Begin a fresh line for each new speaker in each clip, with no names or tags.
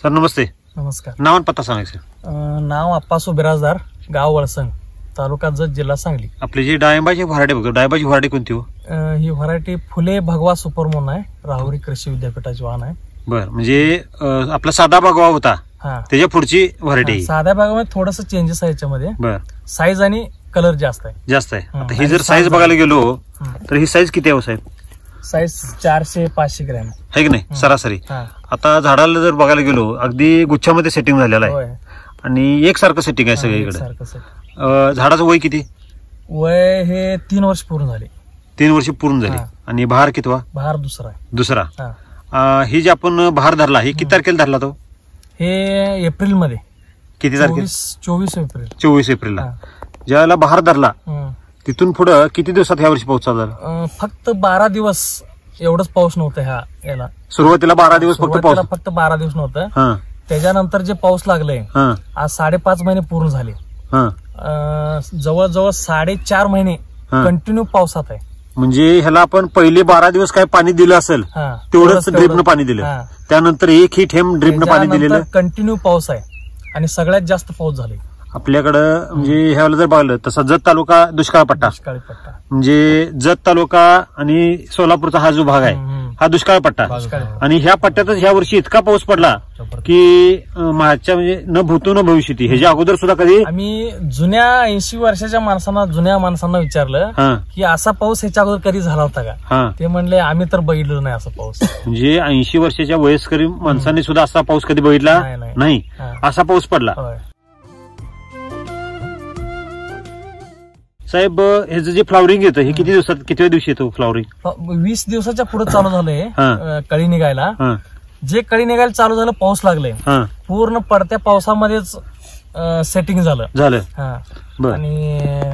Sir नमस्ते.
नमस्कार.
नाव आणि पत्ता सांगा सर.
नाव अप्पासू बिराजदार, गाव वळसंग, तालुका जत, जिल्हा सांगली.
आपली जी डाळिंबाची व्हरायटी बघतो, डाळिंबाची व्हरायटी कोणती हो?
ही व्हरायटी फुले भगवा सुपर म्हणून आहे, राहुरी कृषी विद्यापीठाची वाहन आहे.
बर, म्हणजे आपला साधा भगवा होता
हा,
त्याच्या पुढची व्हरायटी.
साध्या भागामध्ये थोडस चेंजेस आहे याच्यामध्ये.
बर,
साईज आणि कलर जास्त आहे.
जास्त आहे. आता ही जर साईज बघायला गेलो तर ही साईज किती आहे साहेब?
साईज 400-500 ग्रॅम
आहे की नाही सरासरी.
हा,
आता झाडाला जर बघायला गेलो अगदी गुच्छामध्ये सेटिंग झालेलं आहे
होय.
आणि एकसारखं सेटिंग आहे सगळीकडे.
सारखंच आहे.
झाडाचं वय किती?
वय हे 3 वर्ष पूर्ण झाले.
3 वर्ष पूर्ण झाली.
हा.
आणि बहार कितवा?
बहार दुसरा आहे.
दुसरा.
हा.
ही जे आपण बहार धरला ही किती तारखेला धरला तो?
हे एप्रिल मध्ये.
किती तारखेला?
24 एप्रिल.
24 एप्रिलला
हा.
ज्यावेळेला बहार धरला
हम्म.
तिथून पुढे किती दिवसात ह्या वर्षी पाऊस चालू झाला?
फक्त 12 दिवस एवढंच पाऊस नव्हतं ह्या याला.
सुरुवातीला 12 दिवस फक्त पाऊस.
फक्त 12 दिवस नव्हतं.
हा,
त्याच्यानंतर जे पाऊस लागले
हा,
आज 5.5 महिने पूर्ण झाले.
हा.
जवळजवळ 4.5 महिने
हा.
कंटिन्यू पावसात आहे.
म्हणजे ह्याला आपण पहिले 12 दिवस काय पाणी दिलं असेल
हा,
तेवढंच ड्रिपनं पाणी दिलं.
हा.
त्यानंतर एकही थेंब ड्रिपनं पाणी दिलेलं.
कंटिन्यू पाऊस आहे आणि सगळ्यात जास्त पाऊस झाले
आपल्याकडं. म्हणजे ह्याला जर बघलं तसा जत तालुका दुष्काळ पट्टा,
दुष्काळी पट्टा.
म्हणजे जत तालुका आणि सोलापूरचा हा जो भाग आहे हा दुष्काळ पट्टा. आणि ह्या पट्ट्यातच ह्या वर्षी इतका पाऊस पडला की मागच्या म्हणजे न भूतो न भविष्यती ह्याच्या अगोदर सुद्धा कधी.
आम्ही जुन्या 80 वर्षाच्या जुन्या माणसांना विचारलं
हा,
की असा पाऊस ह्याच्या अगोदर कधी झाला होता का?
हा.
ते म्हणले आम्ही तर बघितलं नाही असा पाऊस.
म्हणजे 80 वर्षाच्या वयस्कर माणसांनी सुद्धा असा पाऊस कधी बघितला नाही.
हा.
असा पाऊस पडला.
होय.
साहेब ह्याचं जे फ्लॉवरिंग येतं हे किती दिवसात, किती दिवशी येतो फ्लॉवरिंग?
20 दिवसाच्या पुढे चालू झालंय
हा.
कळी निघायला.
हा,
जे कळी निघायला चालू झालं पाऊस लागले
हा.
पूर्ण पडत्या पावसामध्येच सेटिंग झालं. हा.
बर.
आणि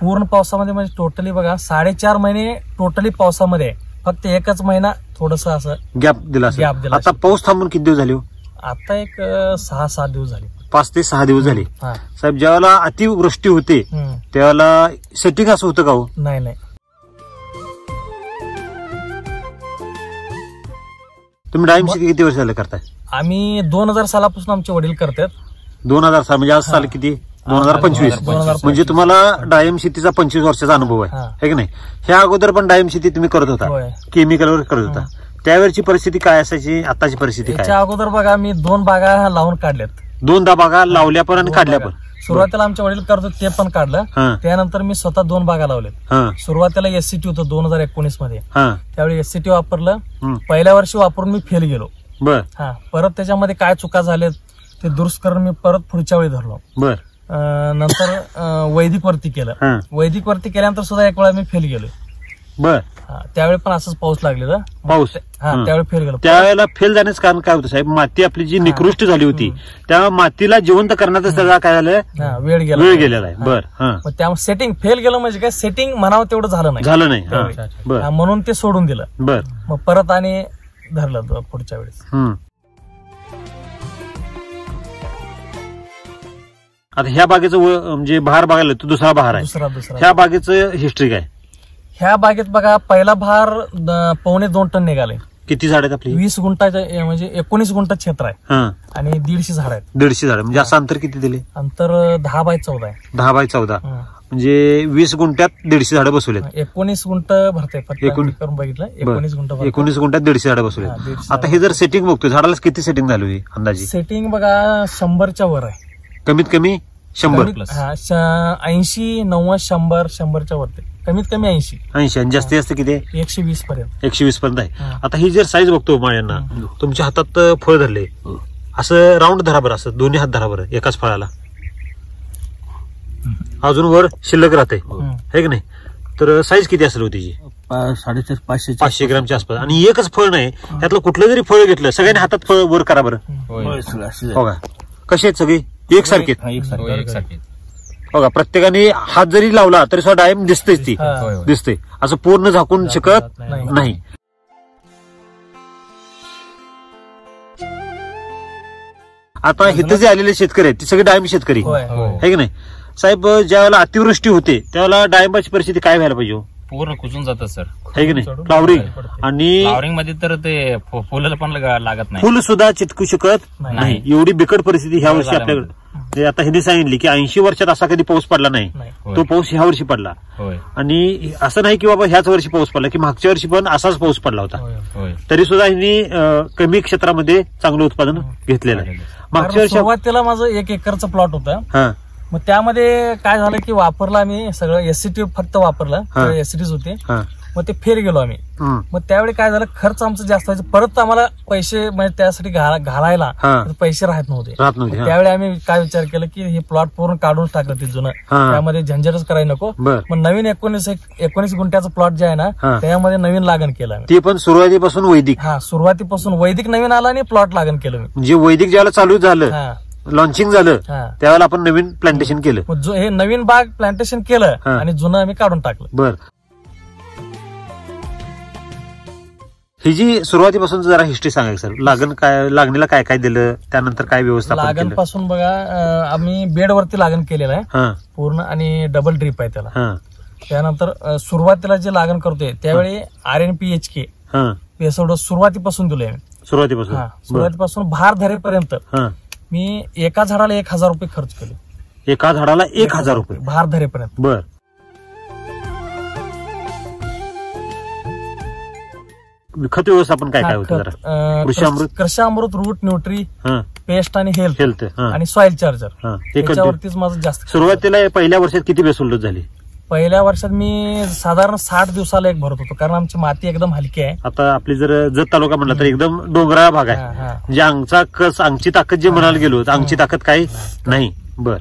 पूर्ण पावसामध्ये म्हणजे टोटली बघा 4.5 महिने टोटली पावसामध्ये आहे. फक्त एकच महिना थोडस असं
गॅप दिला असेल.
गॅप दिला.
आता पाऊस थांबून किती दिवस झाले हो?
आता एक 6-7 दिवस झाले.
5 ते 6 दिवस झाले.
हा.
साहेब ज्यावेळेला अतिवृष्टी होते
हम्म.
त्यावेळेला सेटिंग असं होतं का हो?
नाही.
तुम्ही डाळिंब शेती किती वर्ष झालं करताय?
आम्ही 2000 सालापासून आमचे वडील करतात.
2000 साल म्हणजे आज साल किती? 2025.
2025.
म्हणजे तुम्हाला डाळिंब शेतीचा 25 वर्षाचा अनुभव आहे,
हा.
है की नाही? ह्या अगोदर पण डाळिंब शेती तुम्ही करत होता,
होय.
केमिकलवर करत होता. त्यावेळची परिस्थिती काय असायची, आताची परिस्थिती
त्याच्या
काय?
अगोदर बघा मी 2 बागा लावून काढल्यात.
2 बागा लावल्या पण आणि काढल्या पण.
सुरुवातीला आमचे वडील करत होते ते पण काढलं.
हा,
त्यानंतर मी स्वतः 2 बागा लावल्यात.
हा,
सुरुवातीला एससीटी होतं 2019 मध्ये.
हा.
त्यावेळी एससीटी वापरलं.
हम्म.
पहिल्या वर्षी वापरून मी फेल गेलो.
बर,
हा. परत त्याच्यामध्ये काय चुका झाल्यात ते दुरुस्त करून मी परत पुढच्या वेळी धरलो.
बर.
नंतर वैदिक वरती केलं.
हा,
वैदिक वरती केल्यानंतर सुद्धा एक वेळा मी फेल गेलो.
बर.
त्यावेळी पण असंच पाऊस लागलेला.
पाऊस.
हा, त्यावेळी फेल गेलो.
त्यावेळेला फेल जाण्याचं कारण काय होतं साहेब? माती आपली जी निकृष्ट झाली होती त्या मातीला जिवंत करण्याचं सगळं काय झालं?
हा, वेळ
गेलेला आहे. बर. हा,
मग त्यामुळे सेटिंग फेल गेलं म्हणजे काय, सेटिंग म्हणावं तेवढं झालं नाही.
हा, बर.
म्हणून ते सोडून दिलं.
बर.
मग परत आणि धरलं पुढच्या वेळेस.
आता ह्या बागेचं म्हणजे बहार बघायला तो दुसरा बहार आहे.
दुसरा
ह्या बागेचं हिस्ट्री काय?
ह्या बागेत बघा पहिला भार 2.25 टन निघाले.
किती झाड आहेत आपली?
20 गुंठाचे म्हणजे 19 गुंठ क्षेत्र आहे.
हा,
आणि 150 झाड आहेत.
150 झाड म्हणजे असं अंतर किती दिले?
अंतर 10x14 आहे.
10x14 म्हणजे 20 गुंठ्यात 150 झाडं बसवलेत.
19 गुंठ भरते करून बघितलं. 19 गुंठ
19 गुंठ्यात 150 झाडं बसवलेत. आता हे जर सेटिंग बघतोय झाडाला किती सेटिंग झाली अंदाजे?
सेटिंग बघा 100च्या वर आहे.
कमीत कमी 100.
80, 90, 100, 100च्या वरती. कमीत कमी 80
आणि जास्तीत जास्त किती?
120 पर्यंत.
120 पर्यंत आहे. आता ही जर साईज बघतो माळ्यांना, तुमच्या हातात फळ धरले असं राऊंड धरा बरं, असं दोन्ही हात धरा बरं एकाच फळाला. अजून वर शिल्लक राहते है की नाही? तर साईज किती असेल होती? 500 ग्रामच्या आसपास. आणि एकच फळ नाही, त्यातलं कुठलं जरी फळ घेतलं सगळ्यांनी हातात फळ वर करा बरं. हो का? कसे आहेत सगळे? एकसारखे. बघा प्रत्येकाने हात जरी लावला तरी सुद्धा डाळिंब दिसतेच, ती दिसते. असं पूर्ण झाकून शकत नाही. आता इथं जे आलेले शेतकरी आहेत ते सगळे डाळिंब शेतकरी आहे की नाही साहेब? ज्या वेळेला अतिवृष्टी होते त्यावेळेला डाळिंबाची परिस्थिती काय व्हायला पाहिजे?
पूर्ण कुजून जातं सर.
आहे की नाही फ्लावरिंग आणि
फ्लावरिंग मध्ये तर ते फुलाला पण लागत नाही,
फुल सुद्धा चिटकू शकत नाही. एवढी बिकट परिस्थिती ह्या वर्षी आपल्याकडे आता ह्यांनी सांगितली की 80 वर्षात असा कधी पाऊस पडला नाही, तो पाऊस ह्या वर्षी पडला. आणि असं नाही की बाबा ह्याच वर्षी पाऊस पडला, की मागच्या वर्षी पण असाच पाऊस पडला होता, तरी सुद्धा ह्यांनी कमी क्षेत्रामध्ये चांगलं उत्पादन घेतलेलं आहे. मागच्या वर्षी
सुरुवातीला माझं 1 एकरचा प्लॉट होता, मग त्यामध्ये काय झालं की वापरलं आम्ही सगळं एससीटी फक्त वापरलं, एससीटीच होते, मग ते फेर गेलो आम्ही. मग त्यावेळी काय झालं, खर्च आमचा जास्त व्हायचा, परत आम्हाला पैसे म्हणजे त्यासाठी घालायला पैसे राहत नव्हते. त्यावेळी आम्ही काय विचार केला की हे प्लॉट पूर्ण काढून टाकलं ते जुनं, त्यामध्ये झंझटच करायला नको. मग नवीन 19 गुंठ्याचं प्लॉट जे आहे ना त्यामध्ये नवीन लागण केलं,
ते पण सुरुवातीपासून वैदिक.
सुरुवातीपासून वैदिक नवीन आला आणि प्लॉट लागण केलं मी.
म्हणजे वैदिक ज्याला चालू झालं, लॉन्चिंग झालं, त्यावेळेला आपण नवीन प्लांटेशन केलं.
हे नवीन बाग प्लांटेशन केलं आणि जुनं आम्ही काढून टाकलं.
बर, ही जी सुरुवातीपासून जरा हिस्ट्री सांगा सर. लागणीला काय काय दिलं, त्यानंतर काय व्यवस्था.
लागण पासून बघा आम्ही बेडवरती लागण केलेलं आहे पूर्ण आणि डबल ड्रीप आहे त्याला. त्यानंतर सुरुवातीला जे लागण करतोय त्यावेळी RNPHK बेसोड सुरुवातीपासून दिलोय आम्ही. सुरुवातीपासून भार धरेपर्यंत मी एका झाडाला 1000 रुपये खर्च केले.
एका झाडाला 1000 रुपये
भार धरेपर्यंत.
बर, खत व्यवस्थापन काय काय होतं जरा.
कृषामृत, रूट न्यूट्री, पेस्ट आणि हेल्थ आणि सॉइल चार्जर, त्याच्यावरतीच माझं जास्त.
सुरुवातीला पहिल्या वर्षात किती बेसोल्डोस झाली?
पहिल्या वर्षात मी साधारण 60 दिवसाला एक भरत होतो, कारण आमची माती एकदम हलकी आहे.
आता आपली जर जत तालुका म्हणला तर एकदम डोंगराळ भाग आहे, म्हणजे आमचा कस अंगची ताकद जे म्हणायला गेलो तर अंगची ताकद काही नाही. बर,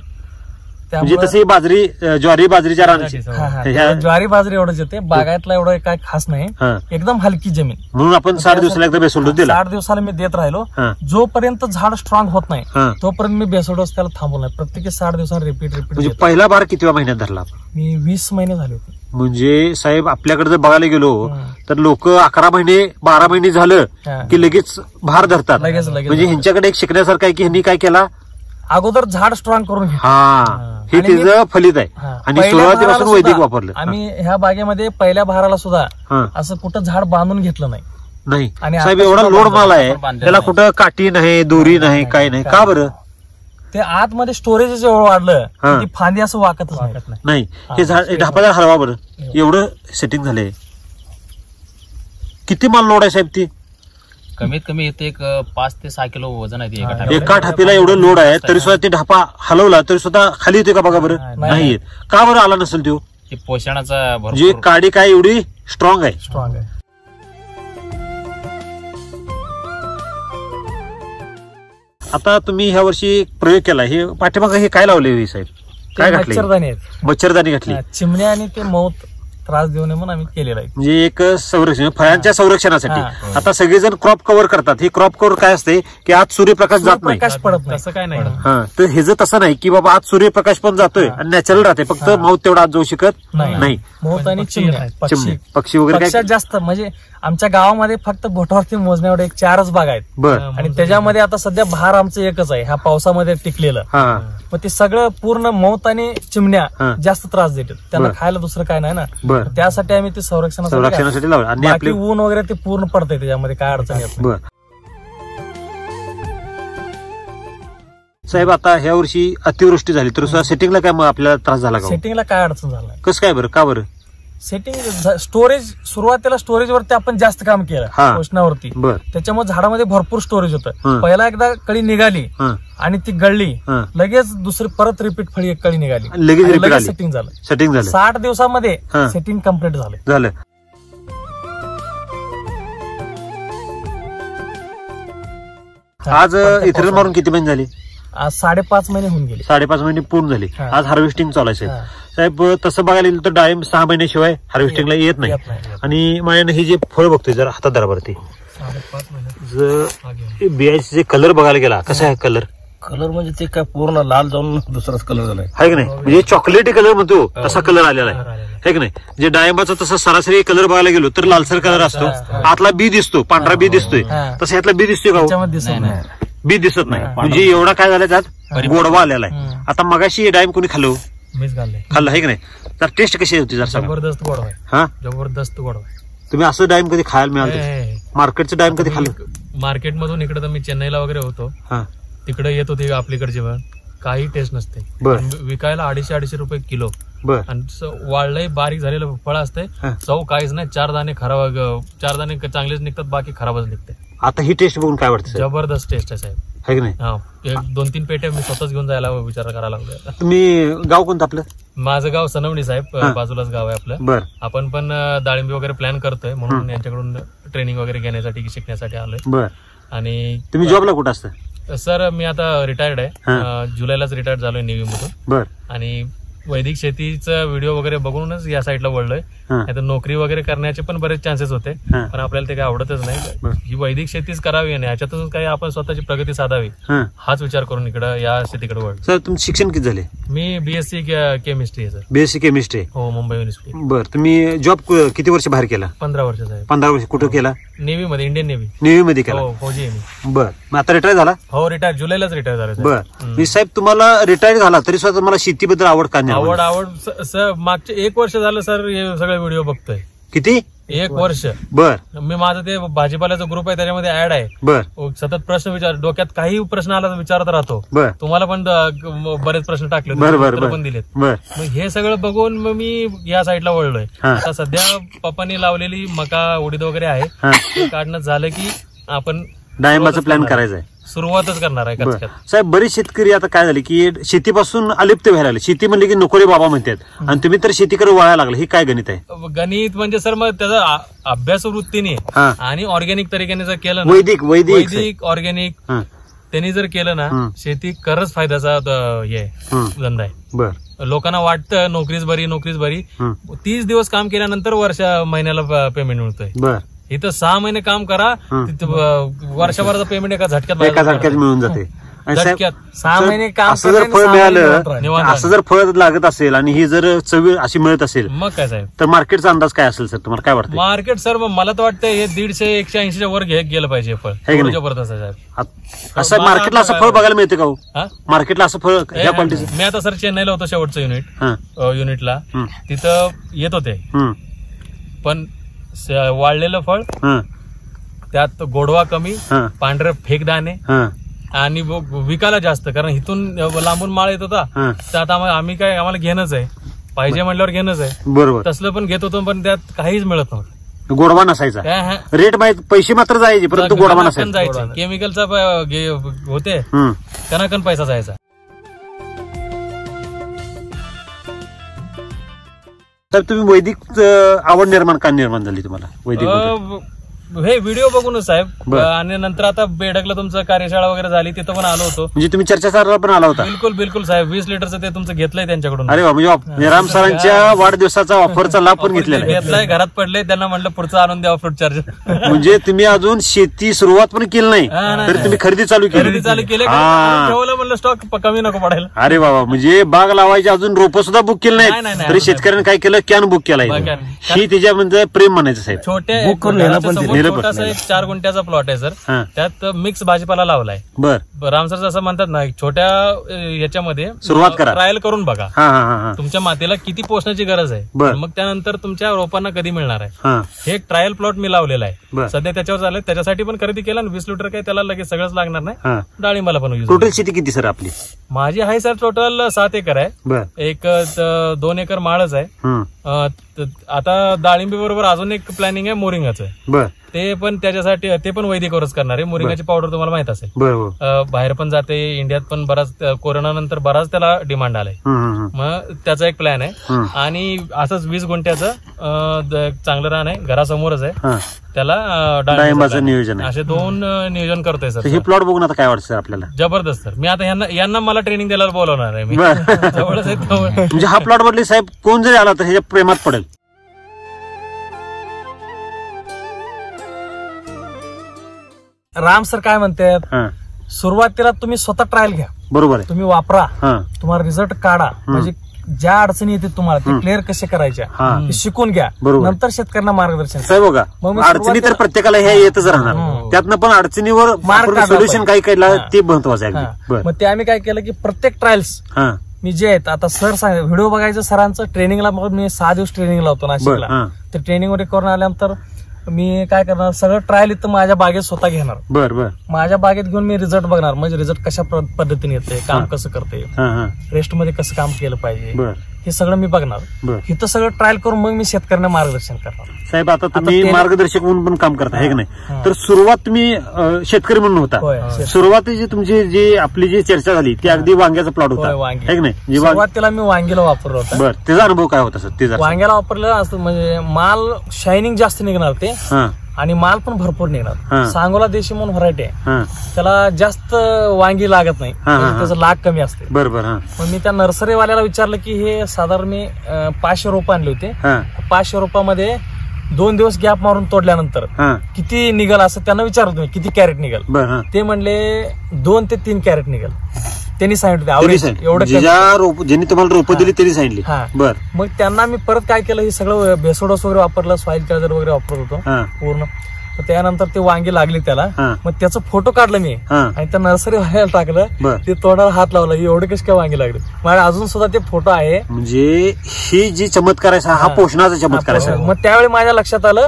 म्हणजे तशी बाजरी, ज्वारी बाजरीच्या रानाची
ज्वारी बाजरी एवढंच येते, बागायतला एवढं काय खास नाही, एकदम हलकी जमीन.
म्हणून आपण 60 दिवसाला एकदा बेसोल्डोस दिला.
60 दिवसाला मी देत राहिलो, जोपर्यंत झाड स्ट्रॉंग होत नाही तोपर्यंत मी बेसोल्डोस त्याला थांबवलं नाही. प्रत्येकी 60 दिवसांनी रिपीट.
म्हणजे पहिला भार कितव्या महिन्यात धरला?
मी 20 महिने झाले होते.
म्हणजे साहेब आपल्याकडे जर बघायला गेलो तर लोक 11 महिने 12 महिने झालं की लगेच भार धरतात. म्हणजे ह्यांच्याकडे एक शिकण्यासारखं आहे की ह्यांनी काय केला,
अगोदर झाड स्ट्रॉंग करून
हे तिचं फलित आहे. आणि सुरुवातीपासून वैदिक वापरलं.
आम्ही ह्या बागेमध्ये पहिल्या भाराला सुद्धा असं कुठं झाड बांधून घेतलं
नाही. साहेब एवढा लोड माल आहे, त्याला कुठं काठी नाही, दोरी नाही, काय नाही. का बरं?
ते आतमध्ये स्टोरेज जेवढं वाढलं ती फांदी असं वाकतच
नाही. हे झाड ढापाला हलवा बरं, एवढं सेटिंग झालंय. किती माल लोड आहे साहेब? ती
कमीत कमी येते एक 5 ते 6 किलो वजन आहे.
एका ढापीला एवढं लोड आहे तरी सुद्धा ते ढापा हलवला तरी सुद्धा खाली येते का बघा बरं? नाही येत. का बरं आला नसेल तो?
पोषणाचा
म्हणजे काडी काय एवढी स्ट्रॉंग आहे. आता तुम्ही ह्या वर्षी प्रयोग केला, हे पाठीमागं हे काय लावले साहेब? काय घातले? मच्छरदाणी घातली.
चिमण्या आणि ते मौत त्रास देऊ नये म्हणून आम्ही केलेला आहे.
म्हणजे एक संरक्षण, फळांच्या संरक्षणासाठी. आता सगळेजण क्रॉप कव्हर करतात. हे क्रॉप कव्हर काय असते की आज सूर्यप्रकाश जात नाही,
प्रकाश पडत नाही, असं काय नाही.
तर हे जर तसं नाही की बाबा आज सूर्यप्रकाश पण जातोय आणि नॅचरल राहते, फक्त माऊत तेवढा आज जाऊ शकत नाही.
मौत आणि चिमण्या,
पक्षी वगैरे काय
जास्त. म्हणजे आमच्या गावामध्ये फक्त बोटावरती मोजण्या एवढे 4च बाग आहेत.
बरं.
आणि त्याच्यामध्ये आता सध्या भार आमचं एकच आहे, ह्या पावसामध्ये टिकलेलं. मग ते सगळं पूर्ण मौत आणि चिमण्या जास्त त्रास देतात. त्यांना खायला दुसरं काय नाही ना, त्यासाठी आम्ही ते संरक्षणासाठी
लावलं. आणि आपले
ऊन वगैरे ते पूर्ण पडतंय, त्याच्यामध्ये काय अडचण येत नाही.
साहेब आता ह्या वर्षी अतिवृष्टी झाली तर सेटिंगला काय मग आपल्याला त्रास झाला का?
सेटिंगला काय अडचण झाला?
कसं काय बरं? का बरं?
सेटिंग स्टोरेज, सुरुवातीला स्टोरेजवरती आपण जास्त काम केलं उष्णावरती, त्याच्यामुळे झाडामध्ये भरपूर स्टोरेज होतं. पहिला एकदा कळी निघाली आणि ती गळली, लगेच दुसरी परत रिपीट फळी एक कळी निघाली, लगेच सेटिंग झालं. 60 दिवसामध्ये सेटिंग कम्प्लीट झालं.
आज इथेनॉल मारून किती महिने झाले?
आज 5.5 महिने होऊन गेले.
5.5 महिने पूर्ण झाले. आज हार्वेस्टिंग चालू आहे साहेब. तसं बघायला गेलं तर डाळिंब 6 महिन्याशिवाय हार्वेस्टिंगला येत नाही. आणि माझ्याने ही जे फळ बघतोय जरा हातात धरावरती, जर बियाचे जे कलर बघायला गेला, कसा आहे कलर?
कलर म्हणजे ते काय पूर्ण लाल जाऊन दुसराच कलर झालाय,
आहे की नाही? म्हणजे चॉकलेटी कलर म्हणतो तसा कलर आलेला आहे की नाही? जे डाळिंबाचा तसा सरासरी कलर बघायला गेलो तर लालसर कलर असतो, आतला बी दिसतो, पांढरा बी दिसतोय, तसा यातला बी दिसतोय का? बी दिसत नाही. म्हणजे एवढा काय झालाय त्यात गोडवा आलेला आहे. आता मगाशी डाळिंब कोणी खाल्लं?
मीच घालले.
खाल्लं आहे की नाही? तर टेस्ट कशी होती जर सांगा.
जबरदस्त गोड आहे.
हा,
जबरदस्त गोड आहे.
तुम्ही असं डाळिंब कधी खायला मिळालं? मार्केटचं डाळिंब कधी खाल्लं?
मार्केटमधून इकडे तर मी चेन्नईला वगैरे होतो,
हा
तिकडे येत होती आपल्याकडची काही टेस्ट नसते.
बरं.
विकायला 250-250 रुपये किलो.
बर.
आणि वाळलंय बारीक झालेलं फळ असते, चव काहीच नाही. 4 दाणे खराब, 4 दाणे चांगलेच निघतात, बाकी खराबच निघते.
आता ही टेस्ट बघून काय वाटतं?
जबरदस्त टेस्ट आहे साहेब.
है की नाही?
हा, 2-3 पेट्या मी स्वतःच घेऊन जायला विचार करायला लागलो.
तुम्ही गाव कोणतं आपलं?
माझं गाव सनवणी साहेब, बाजूलाच गाव आहे आपलं.
बर.
आपण पण डाळिंबी वगैरे प्लॅन करतोय, म्हणून यांच्याकडून ट्रेनिंग वगैरे घेण्यासाठी शिकण्यासाठी आलोय.
बर.
आणि
तुम्ही जॉबला कुठं असता?
सर मी आता रिटायर्ड आहे, जुलैलाच रिटायर्ड झालोय नेव्ही मधून.
बर.
आणि वैदिक शेतीचा व्हिडिओ वगैरे बघूनच या साईडला वळलोय. नाही तर नोकरी वगैरे करण्याचे पण बरेच चान्सेस होते, पण आपल्याला ते काही आवडतच नाही. ही वैदिक शेतीच करावी आणि ह्याच्यातून काही आपण स्वतःची प्रगती साधावी हाच विचार करून इकडे या शेतीकडे वळलो.
सर तुमचं शिक्षण किती झाले?
मी बीएससी केमिस्ट्री आहे सर.
BSc chemistry?
हो, मुंबई युनिव्हर्सिटी.
बर. तुम्ही जॉब किती वर्ष बाहेर केला?
15 वर्ष साहेब.
15 वर्ष कुठं केला?
नेव्ही मध्ये, इंडियन नेव्ही.
नेव्ही मध्ये केला?
हो, फौजी आहे मी.
बर. मग आता रिटायर झाला?
हो, रिटायर जुलैलाच रिटायर झाला.
बर. मी साहेब तुम्हाला रिटायर झाला तरी सुद्धा तुम्हाला शेतीबद्दल आवड का नाही?
आवड सर मागचे 1 वर्ष झालं सर हे सगळे व्हिडिओ बघतोय.
किती?
1 वर्ष.
बर.
मी माझं ते भाजीपाल्याचा ग्रुप आहे, त्याच्यामध्ये ऍड आहे.
बर.
सतत प्रश्न विचार, डोक्यात काही प्रश्न आला तर विचारत राहतो.
बर.
तुम्हाला पण बरेच प्रश्न टाकले, पण दिलेत.
बर.
मग हे सगळं बघून मग मी या साईडला वळलोय. आता सध्या पप्पांनी लावलेली मका उडीद वगैरे आहे, ते काढणं झालं की आपण
डाळिंबाचा प्लॅन करायचा आहे,
सुरुवातच करणार आहे.
साहेब बरेच शेतकरी आता काय झाले की शेतीपासून अलिप्त व्हायला लागले. शेती म्हणली की नको रे बाबा म्हणतात, आणि तुम्ही तर शेतीकडे वळायला लागले. हे काय गणित आहे?
गणित म्हणजे सर मग त्याचा अभ्यास वृत्तीने आणि ऑर्गॅनिक तरीकेने जर केलं ना,
वैदिक
ऑर्गॅनिक त्यांनी जर केलं ना, शेती खरंच फायद्याचा धंदा आहे.
बर.
लोकांना वाटतं नोकरीच बरी, 30 दिवस काम केल्यानंतर महिन्याला पेमेंट मिळतोय.
बर.
इथं 6 महिने काम करा, वर्षभराचं पेमेंट एका झटक्यात
मिळून जाते.
6 महिने काम
असं जर फळ मिळालं, असं जर फळ लागत असेल आणि ही जर चवी अशी मिळत असेल,
मग काय साहेब
तर मार्केटचा अंदाज काय असेल सर? तुम्हाला काय वाटतं?
मार्केट सर मला तर वाटतं हे 150-180च्या वर गेलं पाहिजे फळ. जबरदस्त साहेब.
असं मार्केटला असं फळ बघायला मिळते का हो? मार्केटला असं फळ ह्या क्वालिटीचं?
मी आता सर चेन्नईला होतो शेवटचं युनिटला, तिथं येत होते, पण वाळलेलं फळ, त्यात गोडवा कमी, पांढरे फेकदाणे आणि विकायला जास्त, कारण इथून लांबून माळ येत होता. त्यात आम्हाला घेणंच आहे, पाहिजे म्हटल्यावर घेणंच आहे. बरोबर. तसलं पण घेत होतो, पण त्यात काहीच मिळत नव्हतं.
गोडवा नसायचा, रेट माहित, पैसे मात्र जायचे परंतु गोडवा नसायचा.
जायचे केमिकलचा होते, कणाकण पैसा जायचा.
तर तुम्ही वैदिक आवड निर्माण झाली तुम्हाला वैदिक?
हे व्हिडिओ बघूनच साहेब. आणि नंतर आता बेडकला तुमचं कार्यशाळा वगैरे झाली, तिथं पण आलो होतो.
म्हणजे तुम्ही चर्चासत्राला पण आला होता?
बिलकुल साहेब. 20 लिटरचं ते तुमचं घेतलंय त्यांच्याकडून.
अरे वा, म्हणजे राम सरांच्या वाढदिवसाचा ऑफरचा लाभ पण
घेतलाय. घरात पडले, त्यांना म्हटलं पुढचं आणून द्यावं फ्रूट चार्जर.
म्हणजे तुम्ही अजून शेती सुरुवात पण केली नाही, तरी तुम्ही खरेदी चालू केली.
ठेवलं, म्हणलं स्टॉक कमी नको पडायला.
अरे बाबा, म्हणजे बाग लावायची अजून रोपं सुद्धा बुक केलं नाही, तरी शेतकऱ्यांनी काय केलं, कॅन बुक केला. ही त्याच्यामध्ये प्रेम म्हणायचं साहेब.
छोटे छोटासा 4 गुंठ्याचा प्लॉट आहे सर, त्यात मिक्स भाजीपाला लावलाय.
बर.
रामसर असं म्हणतात ना, छोट्या याच्यामध्ये
सुरुवात करा,
ट्रायल करून बघा तुमच्या मातीला किती पोषणाची गरज आहे, मग त्यानंतर तुमच्या रोपांना कधी मिळणार आहे. हे एक ट्रायल प्लॉट मी लावलेला आहे सध्या, त्याच्यावर झालंय. त्याच्यासाठी पण खरेदी केला. 20 लिटर काही त्याला लगेच सगळंच लागणार नाही. डाळिंबाला पण यूज.
टोटल शेती किती सर आपली?
माझी आहे सर टोटल 7 एकर आहे. एक 2 एकर माळच आहे. आता डाळिंबी बरोबर अजून एक प्लॅनिंग आहे मोरिंगाचं. ते पण त्याच्यासाठी ते पण वैदिकवरच करणार आहे. मोरिंगाची पावडर तुम्हाला माहित असेल, बाहेर पण जाते, इंडियात पण बराच, कोरोना नंतर बराच त्याला डिमांड आलाय. मग त्याचा एक प्लॅन आहे. आणि असंच 20 गुंठ्याचं चांगलं रान आहे, घरासमोरच आहे, त्याला डाळिंबाचं नियोजन आहे. असे 2 नियोजन करतोय सर.
हे प्लॉट बघून आता काय वाटतं आपल्याला?
जबरदस्त सर. मी आता यांना मला ट्रेनिंग द्यायला बोलवणार आहे. मी जवळच आहे.
म्हणजे हा प्लॉट म्हटले साहेब, कोण जरी आला तर ह्याच्या प्रेमात पडेल.
राम सर काय म्हणतात, सुरुवातीला तुम्ही स्वतः ट्रायल घ्या.
बरोबर आहे.
तुम्ही वापरा, तुम्हाला रिझल्ट काढा, म्हणजे ज्या अडचणी येते तुम्हाला ते क्लिअर कसे करायच्या शिकून घ्या. नंतर शेतकऱ्यांना मार्गदर्शन
साहेब बघा. अडचणी तर प्रत्येकाला ह्या येतच राहणार, त्यातनं पण अडचणीवर सोल्युशन काही काढला ते महत्वाचं आहे.
मग ते आम्ही काय केलं की प्रत्येक ट्रायल्स मी जे आहेत आता सर सांग व्हिडिओ बघायचं सरांचं ट्रेनिंगला मग मी 6 दिवस ट्रेनिंगला होतो नाशिकला. ते ट्रेनिंग वगैरे करून आल्यानंतर मी काय करणार सगळं ट्रायल इथं माझ्या बागेत स्वतः घेणार.
बर
माझ्या बागेत घेऊन मी रिझल्ट बघणार म्हणजे रिझल्ट कशा पद्धतीने येते काम कसं करते रेस्ट मध्ये कसं काम केलं पाहिजे हे सगळं मी बघणार. इथं सगळं ट्रायल करून मग मी शेतकऱ्यांना मार्गदर्शन करणार.
साहेब आता तुम्ही मार्गदर्शक म्हणून पण काम करता हे की नाही. तर सुरुवात तुम्ही शेतकरी म्हणून होता. सुरुवातीची तुमची जी आपली जी चर्चा झाली ती अगदी वांग्याचा प्लॉट होता हे की नाही.
सुरुवातीला मी वांगीला वापरलं होतं.
बरं त्याचा अनुभव काय होता सर? ते
वांग्याला वापरलं असं म्हणजे माल शायनिंग जास्त निघणार ते आणि माल पण भरपूर निघणार. सांगोला देशी म्हणून व्हरायटी आहे त्याला जास्त वांगी लागत नाही त्याचं लाग कमी असते.
बरोबर.
मग मी त्या नर्सरीवाल्याला विचारलं की हे साधारण मी 500 रोपं आणले होते. 500 रोपामध्ये 2 दिवस गॅप मारून तोडल्यानंतर किती निघल असं त्यांना विचारलं तुम्ही किती कॅरेट निघल. ते म्हणले 2 ते 3 कॅरेट निघल. त्यांनी सांगितलं एवढं
ज्यांनी तुम्हाला रोपं दिली त्यांनी सांगितली. बर
मग त्यांना मी परत काय केलं हे सगळं बेसोडोस वगैरे वापरलं सॉइल चार्जर वगैरे वापरत होतो पूर्ण. त्यानंतर ते वांगी लागली त्याला मग त्याचा फोटो काढला मी आणि त्या नर्सरी वाल्याला टाकलं. ते तोंडाला हात लावला एवढे कशी काय वांगी लागली. माझ्या अजून सुद्धा ते फोटो आहे.
म्हणजे ही जी चमत्कार आहे हा पोषणाचा चमत्कार आहे.
मग त्यावेळी माझ्या लक्षात आलं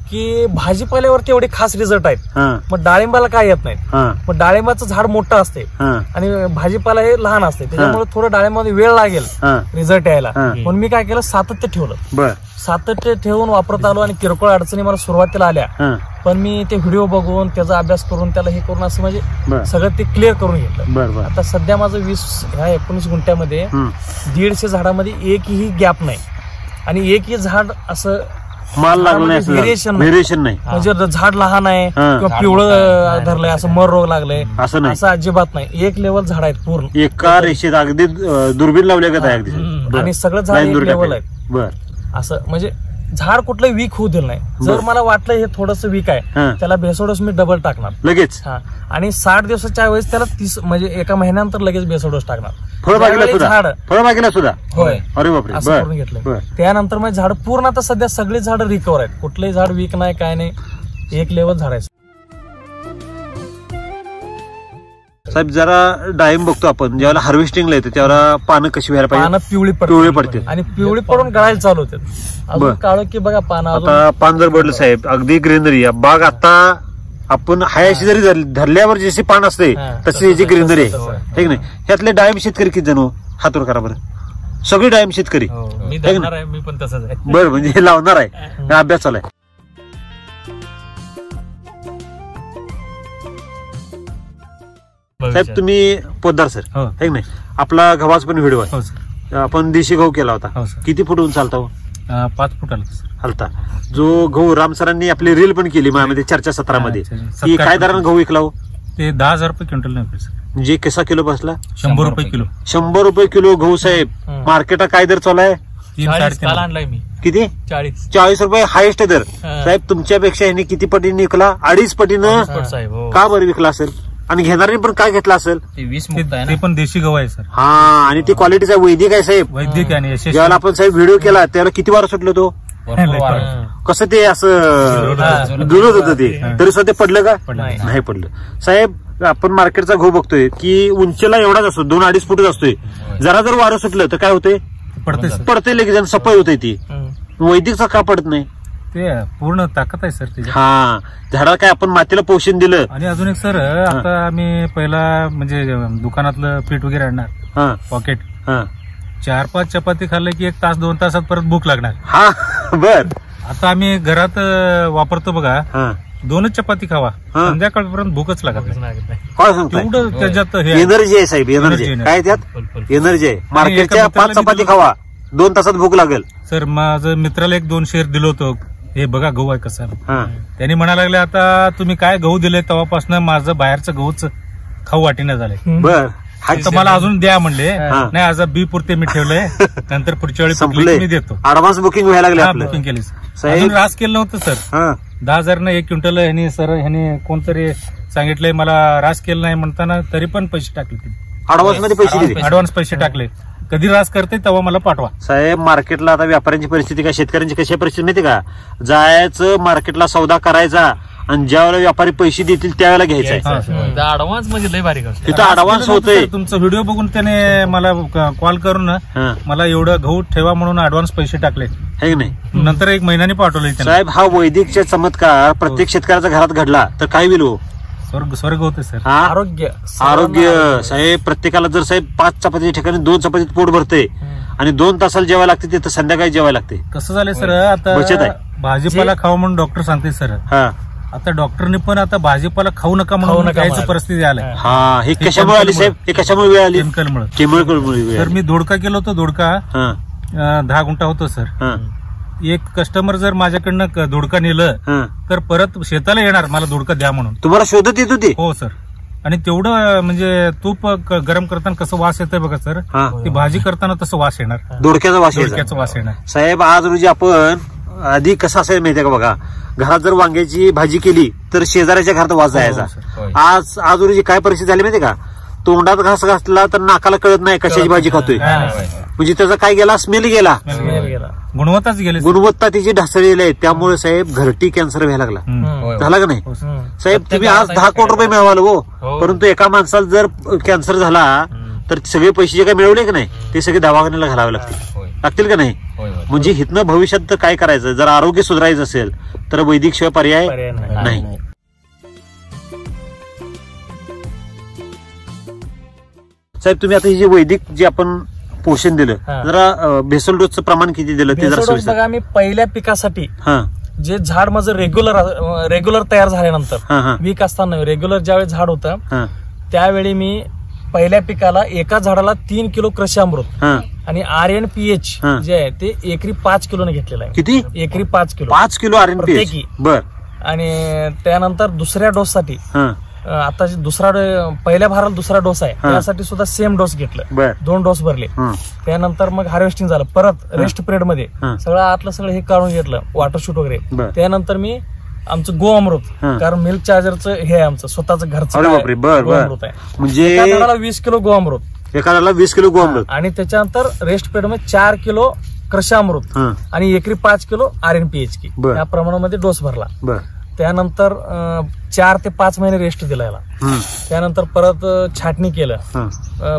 की भाजीपाल्यावरती एवढे खास रिझल्ट आहेत मग डाळिंबाला काय येत नाहीत. मग डाळिंबाचं झाड मोठं असते आणि भाजीपाला हे लहान असते त्याच्यामुळे थोडं डाळिंबामध्ये वेळ लागेल रिझल्ट यायला. म्हणून मी काय केलं सातत्य ठेवलं. सातत्य ठेवून वापरत आलो आणि किरकोळ अडचणी मला सुरुवातीला आल्या पण मी ते व्हिडिओ बघून त्याचा अभ्यास करून त्याला हे करून असं म्हणजे सगळं ते क्लिअर करून घेतलं. आता सध्या माझं 19 गुंठ्यामध्ये 150 झाडामध्ये एकही गॅप नाही आणि एकही झाड असं
माल लागला व्हेरिएशन नाही
म्हणजे झाड लहान आहे किंवा पिवळं धरलंय असं मर रोग लागलाय असं अजिबात नाही. एक लेवल झाड आहेत पूर्ण
एका रेषेत अगदी दुर्बीण लावल्या का अगदी
आणि सगळं झाड एक लेवल आहेत.
बर
असं म्हणजे झाड कुठलंही वीक होऊ दिलं नाही. जर मला वाटलं हे थोडस वीक आहे त्याला बेसोडोस मी डबल टाकणार
लगेच.
आणि 60 दिवसाच्या वेळेस त्याला 30 म्हणजे एका महिन्यानंतर लगेच बेसोडोस टाकणार.
फळबागेला सुद्धा
होय.
अरे बापरे
असं करून घेतलं. त्यानंतर मग झाड पूर्ण आता सध्या सगळे झाड रिकवर आहेत. कुठलंही झाड वीक नाही काय नाही एक लेवल झाड आहे.
साहेब जरा डाळिंब बघतो आपण ज्यावेळेला हार्वेस्टिंगला येते त्यावेळेला पानं कशी व्हायला पाहिजे.
पानं पिवळी पडते आणि पिवळी पडून गळायला चालू होते. अजून काळ की बघा पानं
आता पान जर बदल साहेब अगदी ग्रीनरी बाग आता आपण हायाशी जरी धरल्यावर जशी पान असते तशी याची ग्रीनरी आहे ठीक नाही. ह्यातले डाळिंब शेतकरी किती जण हातवर करा बरं. सगळे डाळिंब शेतकरी
मी पण तसंच आहे.
बरं म्हणजे लावणार आहे अभ्यास चालू आहे. साहेब तुम्ही पोद्दार सर है नाही आपला गव्हाचा पण व्हिडिओ आहे. आपण देशी गहू केला होता किती फूट उंच चालता?
5 फूट
हलता. जो गहू राम सरांनी आपली रील पण केली माझ्यामध्ये चर्चा सत्रामध्ये की काय दरानं गहू विकला हो?
ते 10,000 रुपये क्विंटल नाही.
म्हणजे कसा किलो बसला?
100 रुपये किलो.
100 रुपये किलो गहू साहेब. मार्केटला काय दर चालू आहे?
3-3.5 आणलाय मी.
किती?
40
रुपये हायेस्ट दर. साहेब तुमच्यापेक्षा ह्याने किती पटीने विकला? 2.5 पटीनं. का बरं विकला असेल? आणि घेणाऱ्यांनी पण काय घेतला असेल?
ते पण देशी गहू आहे सर.
हा आणि ती क्वालिटीचा वैदिक आहे साहेब.
वैदिक आणि
ज्यावेळेला आपण साहेब व्हिडिओ केला त्यावेळेला किती वार सुटलो तो? कसं ते असं दुरत होतं ते तरी सुद्धा ते पडलं का? नाही पडलं. साहेब आपण मार्केटचा गहू बघतोय की उंचीला एवढाच असतो 2-2.5 फूटच असतोय. जरा जर वारं सुटलं तर काय होतंय? पडते लगेच सफाई होते ती. वैदिकचा का पडत नाही?
ते पूर्ण ताकद आहे सर त्याची.
हा झाडाला काय आपण मातीला पोषण दिलं.
आणि अजून एक सर आता आम्ही पहिला म्हणजे दुकानातलं पीठ वगैरे आणणार पॉकेट 4-5 चपाती खाल्लं की 1 तास 2 तासात परत भूक लागणार.
हा बर.
आता आम्ही घरात वापरतो बघा 2च चपाती खावा संध्याकाळपर्यंत भूकच लागत नाही. तेवढं त्याच्यात
एनर्जी आहे साहेब. एनर्जी काय त्यात? एनर्जी आहे. मार्केटच्या 5 चपाती खावा 2 तासात भूक लागेल.
सर माझं मित्राला 1-2 शेअर दिलो होतो. हे बघा गहू आहे कसं. त्यांनी म्हणायला लागले आता तुम्ही काय गहू दिले तेव्हापासून माझं बाहेरचं गहूच खाऊ वाटेना झालंय.
बर
मला अजून द्या म्हणले. नाही आज बी पुरते मी ठेवलंय नंतर पुढच्या वेळी मी देतो.
ऍडव्हान्स बुकिंग व्हायला लागले.
बुकिंग केली अजून रास केलं नव्हतं सर. 10,000 1 क्विंटल ह्यानी सर ह्यानी कोणतरी सांगितलंय मला रास केलं नाही म्हणताना तरी पण पैसे टाकले.
ऍडव्हान्स मध्ये पैसे दिले.
ऍडव्हान्स पैसे टाकले. कधी रास करते तेव्हा मला पाठवा.
साहेब मार्केटला आता व्यापाऱ्यांची परिस्थिती काय शेतकऱ्यांची कशी परिस्थिती माहिती का? जायचं मार्केटला सौदा करायचा आणि ज्या वेळेला व्यापारी पैसे देतील त्यावेळेला घ्यायचा आहे.
ऍडव्हान्स म्हणजे लय बारीक असतो.
तिथं ऍडव्हान्स होतोय.
तुमचा व्हिडिओ बघून त्याने मला कॉल करून मला एवढं गहू ठेवा म्हणून ऍडव्हान्स पैसे टाकले
है की नाही.
नंतर 1 महिन्याने पाठवले.
साहेब हा वैदिकचा चमत्कार प्रत्येक शेतकऱ्याच्या घरात घडला तर काय होईल.
स्वर्ग होते सर.
हा आरोग्य साहेब प्रत्येकाला जर साहेब 5 चपातीच्या ठिकाणी 2 चपातीत पोट भरते आणि 2 तासाला जेवायला लागते तिथं संध्याकाळी जेवायला लागते.
कसं झालंय सर आता
बचत आहे.
भाजीपाला खाऊ म्हणून डॉक्टर सांगते सर. आता डॉक्टरनी पण आता भाजीपाला खाऊ नका म्हणून घ्यायची परिस्थिती आली.
हा हे कशामुळे आली साहेब. हे कशामुळे वेळ आली.
केमिकलमुळे. तर मी दोडका केलो होतो. दोडका 10 गुंठा होतो सर. एक कस्टमर जर माझ्याकडनं दोडका नेलं तर परत शेताला येणार मला दोडका द्या म्हणून.
तुम्हाला शोधत येत होती.
हो सर. आणि तेवढं म्हणजे तूप गरम करताना कसं वास येतंय बघा सर. ती भाजी करताना तसं वास येणार.
दोडक्याचा वास येणार. साहेब आज रोजी आपण आधी कसं असेल माहितीये का बघा. घरात जर वांग्याची भाजी केली तर शेजाऱ्याच्या घरात वास जायचा. आज रोजी काय परिस्थिती झाली माहितीये का. तोंडात घास घातला तर नाकाला कळत नाही कशाची भाजी खातोय. म्हणजे त्याचा काय गेला स्मेल गेला.
गुणवत्ताच गेली.
गुणवत्ता तिची ढासळलेली आहे. त्यामुळे साहेब घरटी कॅन्सर व्हायला लागला. झाला का नाही साहेब. तुम्ही आज 10 कोटी रुपये मिळवाल हो. परंतु एका माणसाला जर कॅन्सर झाला तर सगळे पैसे जे काही मिळवले की नाही ते सगळे दवाखान्याला घालावे लागतील का नाही. म्हणजे हितनं भविष्यात काय करायचं. जर आरोग्य सुधारायचं असेल तर वैदिक शिवाय पर्याय नाही. साहेब तुम्ही आता हे जे वैदिक जे आपण पोषण दिलं जरा भेसळ डोसचं प्रमाण किती दिलं ते जरा
बघा. मी पहिल्या पिकासाठी जे झाड माझं रेग्युलर तयार झाल्यानंतर वीक असताना रेग्युलर ज्यावेळी झाड होतं त्यावेळी मी पहिल्या पिकाला एका झाडाला 3 किलो कृषी अमृत आणि RNPH जे आहे ते एकरी 5 किलोने घेतलेलं आहे.
किती
एकरी 5 किलो.
5 kilo RNPH. बर.
आणि त्यानंतर दुसऱ्या डोस साठी आता दुसरा पहिल्या भाराला दुसरा डोस आहे त्यासाठी सुद्धा सेम डोस घेतलं. 2 डोस भरले. त्यानंतर मग हार्वेस्टिंग झालं. परत रेस्ट पिरियड मध्ये सगळं आतलं सगळं हे काढून घेतलं वॉटर शूट वगैरे. त्यानंतर मी आमचं गो अमृत कारण मिल्क चार्जरचं हे आहे आमचं स्वतःचं घरचं गो अमृत आहे. म्हणजे 20 किलो गो अमृत.
एखाद्याला 20 किलो गो अमृत.
आणि त्याच्यानंतर रेस्ट पिरियड मध्ये 4 किलो कृषी अमृत आणि एकरी 5 किलो RNPH या प्रमाणामध्ये डोस भरला. त्यानंतर 4 ते 5 महिने रेस्ट दिला याला. त्यानंतर परत छाटणी केलं.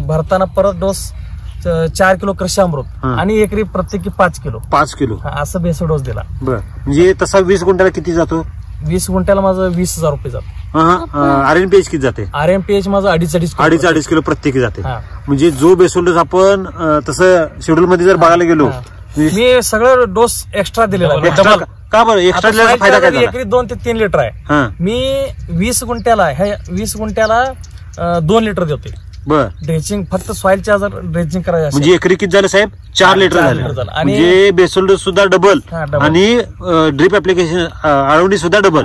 भरताना परत डोस 4 किलो कृषी अमृत आणि एकरी प्रत्येकी 5 किलो असं बेस डोस दिला.
म्हणजे तसा 20 गुंठ्याला किती जातो.
20 गुंठ्याला माझं 20,000 रुपये जातो.
RNPH किती जाते.
RNPH माझं 2.5
किलो प्रत्येकी जाते. म्हणजे जो बेसल डोस आपण तसं शेड्यूल मध्ये जर बघायला गेलो
मी सगळं डोस एक्स्ट्रा दिलेला आहे.
का बरं एक्स्ट्रा दिल्याचा फायदा काय झाला.
एकरी 2 ते 3 लिटर आहे. मी 20 गुंठ्याला 2 लिटर देतोय. ड्रेचिंग फक्त सॉइल चार्जर ड्रेचिंग करायचं.
म्हणजे एकरी किती झालं साहेब 4 लिटर झालं. म्हणजे बेसल डोस सुद्धा डबल आणि ड्रिप ऍप्लिकेशन अळवणी सुद्धा डबल.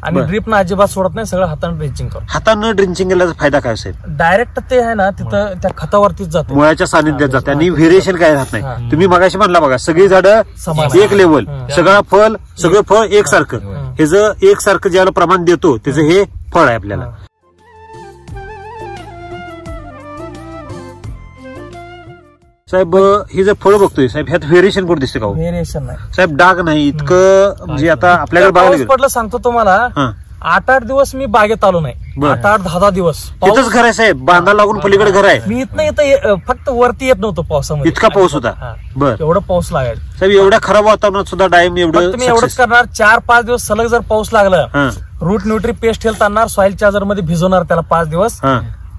आणि ड्रिप ना अजिबात सोडत नाही. सगळं हाताने ड्रेचिंग करतो.
हाताने ड्रेचिंग केल्याचा फायदा काय साहेब.
डायरेक्ट ते आहे ना तिथं त्या खतावरतीच जाते.
मुळाच्या सानिध्यात जाते आणि व्हेरिएशन काय राहत नाही. तुम्ही मगाशी म्हणला बघा सगळी झाडं एक लेवल सगळं फळ एकसारखं. हे जर एकसारखं ज्याला प्रमाण देतो त्याचं हे फळ आहे आपल्याला. साहेब हे जर फळ बघतोय साहेब ह्यात व्हेरिएशन कुठे दिसते का.
व्हेरिएशन नाही
साहेब डाग नाही इतकं. म्हणजे आता आपल्याकडे बघायला
पडलं सांगतो तुम्हाला 8-8 दिवस मी बागेत आलो नाही. 8-10 दिवस
तिथंच घर आहे साहेब. बांधा लागून पलीकडे घर आहे.
मी इथं येतं फक्त वरती येत नव्हतं पावसामध्ये.
इतका पाऊस होता. बरं
एवढं पाऊस लागायचा
साहेब. एवढ्या खराब वातावरणात सुद्धा डाळिंब एवढं
तुम्ही एवढंच करणार. 4-5 दिवस सलग जर पाऊस लागला रूट न्यूट्री पेस्ट हेल्थ आणणार सॉइल चार्जर मध्ये भिजवणार त्याला 5 दिवस.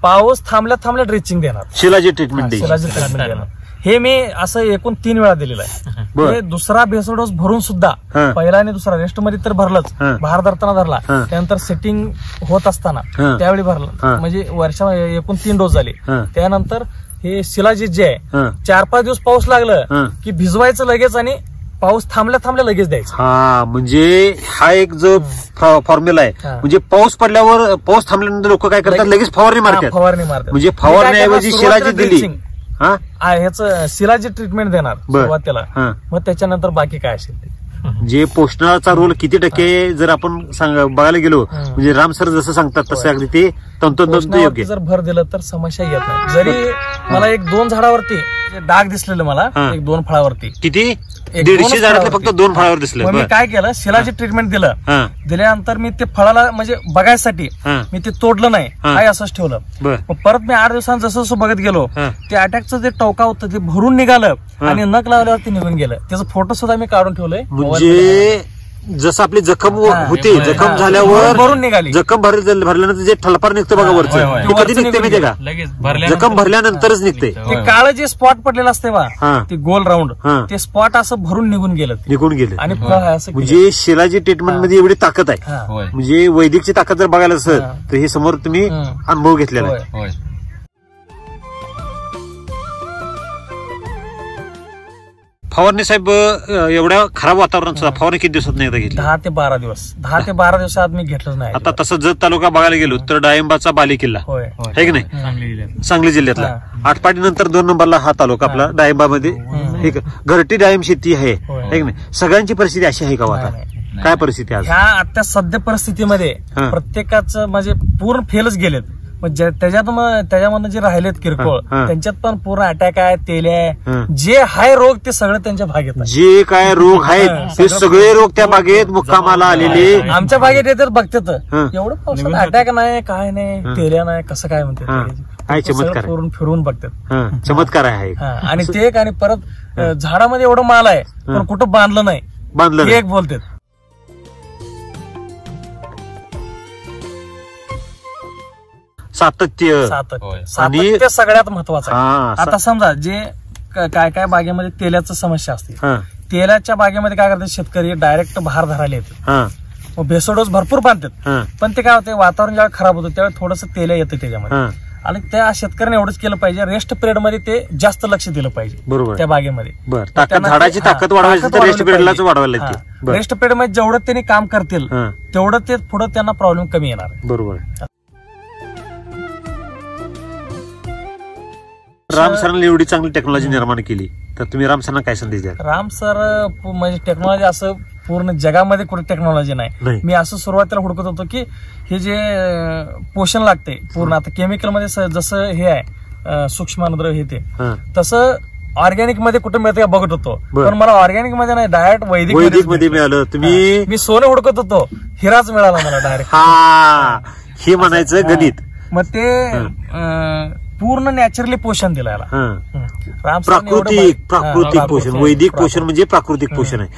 पाऊस थांबल्या ड्रेचिंग देणार.
शिलाजी ट्रीटमेंट
देणार. हे मी असं एकूण 3 वेळा दिलेलं आहे. दुसरा बेसल डोस भरून सुद्धा पहिला आणि दुसरा रेस्ट मध्ये तर भरलंच. भार धरताना धरला. त्यानंतर सेटिंग होत असताना त्यावेळी भरलं. म्हणजे वर्षा एकूण 3 डोस झाले. त्यानंतर हे शिलाजीत जे आहे 4-5 दिवस पाऊस लागलं की भिजवायचं लगेच आणि पाऊस थांबल्या लगेच द्यायचं.
म्हणजे हा एक जो फॉर्म्युला आहे. म्हणजे पाऊस पडल्यावर पाऊस थांबल्यानंतर लोक काय करतात लगेच फवारणी मारतात. म्हणजे फवारणीऐवजी शिलाजीत दिली
ह्याच शिलाजी ट्रीटमेंट देणार सुरुवातीला. मग त्याच्यानंतर बाकी काय असेल ते.
जे पोषणाचा रोल किती टक्के जर आपण बघायला गेलो म्हणजे राम सर जसं सांगतात तसं अगदी ते तंतोतंत योग्य.
जर भर दिलं तर समस्या येत नाही. जरी मला 1-2 झाडावरती डाग दिसलेलं मला
हा.
1-2 फळावरती.
किती?
एक
150
दोनच
झाडातले
फळावरती.
फक्त 2 फळावर दिसले.
मग मी काय केलं, शिलाची ट्रीटमेंट दिलं.
हा.
दिल्यानंतर मी ते फळाला म्हणजे बघायसाठी
हा.
मी ते तोडलं नाही,
हा.
काय असंच ठेवलं.
बर.
मग परत मी 8 दिवसांनी जसं जसं बघत गेलो,
हा.
ते अटॅकचं जे टोका होतं ते भरून निघालं आणि नख लावल्यावर ते निघून गेलं. त्याचा फोटो सुद्धा मी काढून ठेवलंय.
म्हणजे जसं आपली जखम
हा.
होते, जखम
हा.
झाल्यावर
भरून निघाली.
जखम भरल्यानंतर जे ठलपार निघतं बघा वरचं,
होय, होय.
ते कधी निघते माहितीये का?
लगेच
जखम भरल्यानंतरच निघते.
ते काळं जे स्पॉट पडलेलं असते बा,
हा.
ते गोल राऊंड,
हा.
ते स्पॉट असं भरून निघून गेलं ते.
निघून गेले.
आणि फळ आहे असं केलं.
म्हणजे शिलाजी ट्रीटमेंट मध्ये एवढी ताकद आहे.
हा.
होय
म्हणजे वैदिकची ताकद जर बघायला असेल
हा.
तर हे समोर तुम्ही
हम्म.
अनुभव घेतलेला
होय.
आहे.
होय
फवारणी साहेब एवढ्या खराब वातावरणात सुद्धा फवारणी किती दिवसात नाही एकदा घेतली?
10 ते 12 दिवस. 10 ते 12 दिवसात मी घेतलंच नाही.
आता तसं जत तालुका बघायला गेलो तर डाळिंबाचा बालिकिल्ला
होय.
आहे की नाही, सांगली जिल्ह्यातला. आटपाडीनंतर 2 नंबरला हा तालुका आपला डाळिंबामध्ये. एक घरटी डाळिंब शेती आहे की नाही. सगळ्यांची परिस्थिती अशी आहे का हो आता? काय परिस्थिती आज?
ह्या आता सध्या परिस्थितीमध्ये
हा.
प्रत्येकाचं म्हणजे पूर्ण फेलच गेलेत. त्याच्यामधनं जे राहिलेत किरकोळ,
हा.
त्यांच्यात पण पूर्ण अटॅक आहे, तेल
हा.
आहे, जे हाय रोग ते सगळं त्यांच्या भागेत आहे.
जे काय रोग आहेत ते सगळे रोग त्या बागेत मुक्कामाला आलेले.
आमच्या बागेत येतात बघतात,
हा.
एवढं पावसात अटॅक नाही, काय नाही, तेल्या नाही, कसं काय
हा.
म्हणतात,
काय चमत्कार आहे.
पूर्ण फिरून बघतात.
हा, चमत्कार आहे.
हा. आणि ते एक आणि परत झाडामध्ये एवढं माल आहे पण कुठं बांधलं नाही,
बांधलं
हे
नाही.
एक बोलतात.
सातत्य.
होय.
सातत्य सगळ्यात महत्वाचं आहे.
हा.
आता समजा जे काय काय बागेमध्ये तेलाचं समस्या असते,
हा.
तेलाच्या बागेमध्ये काय करतात शेतकरी, डायरेक्ट भार धरायला येते.
हा.
मग भेसोडोस भरपूर बांधतात,
हा.
पण ते काय होते, वातावरण जेव्हा खराब होतं त्यावेळी थोडंसं तेल येतं त्याच्यामध्ये.
हा.
आणि त्या शेतकऱ्याने एवढंच केलं पाहिजे, रेस्ट पिरियड मध्ये ते जास्त लक्ष दिलं पाहिजे
बरोबर.
त्या बागेमध्ये.
बर, ताकद झाडाची ताकद वाढवायची तर रेस्ट पिरियडलाच वाढवायला लागते. बर.
रेस्ट पिरियड मध्ये जेवढं त्यांनी काम करतील
हा.
तेवढं ते पुढे त्यांना प्रॉब्लेम कमी येणार आहे.
बरोबर. राम सरांनी एवढी चांगली टेक्नॉलॉजी निर्माण केली तर तुम्ही राम सरांना काय संदेश द्याल?
राम सर म्हणजे टेक्नॉलॉजी असं पूर्ण जगामध्ये कुठे टेक्नॉलॉजी
नाही.
नाही. मी असं सुरुवातीला हुडकत होतो की हे जे पोषण लागते पूर्ण, आता केमिकल मध्ये जसं हे आहे सूक्ष्मद्रव्य हे ते,
हा.
तसं ऑर्गॅनिक मध्ये कुठे मिळतं का बघत होतो,
बर.
पण मला ऑर्गॅनिक मध्ये नाही, डायरेक्ट
वैदिक
वैदिक
मध्ये मिळालं. तुम्ही
मी सोनं हुडकत होतो, हिराच मिळाला मला डायरेक्ट.
हा, हे म्हणायचं गणित.
मग ते पूर्ण नॅचरली पोषण दिलं याला.
हा.
राम सरांनी एवढं
प्राकृतिक पोषण. वैदिक पोषण म्हणजे प्राकृतिक पोषण आहे.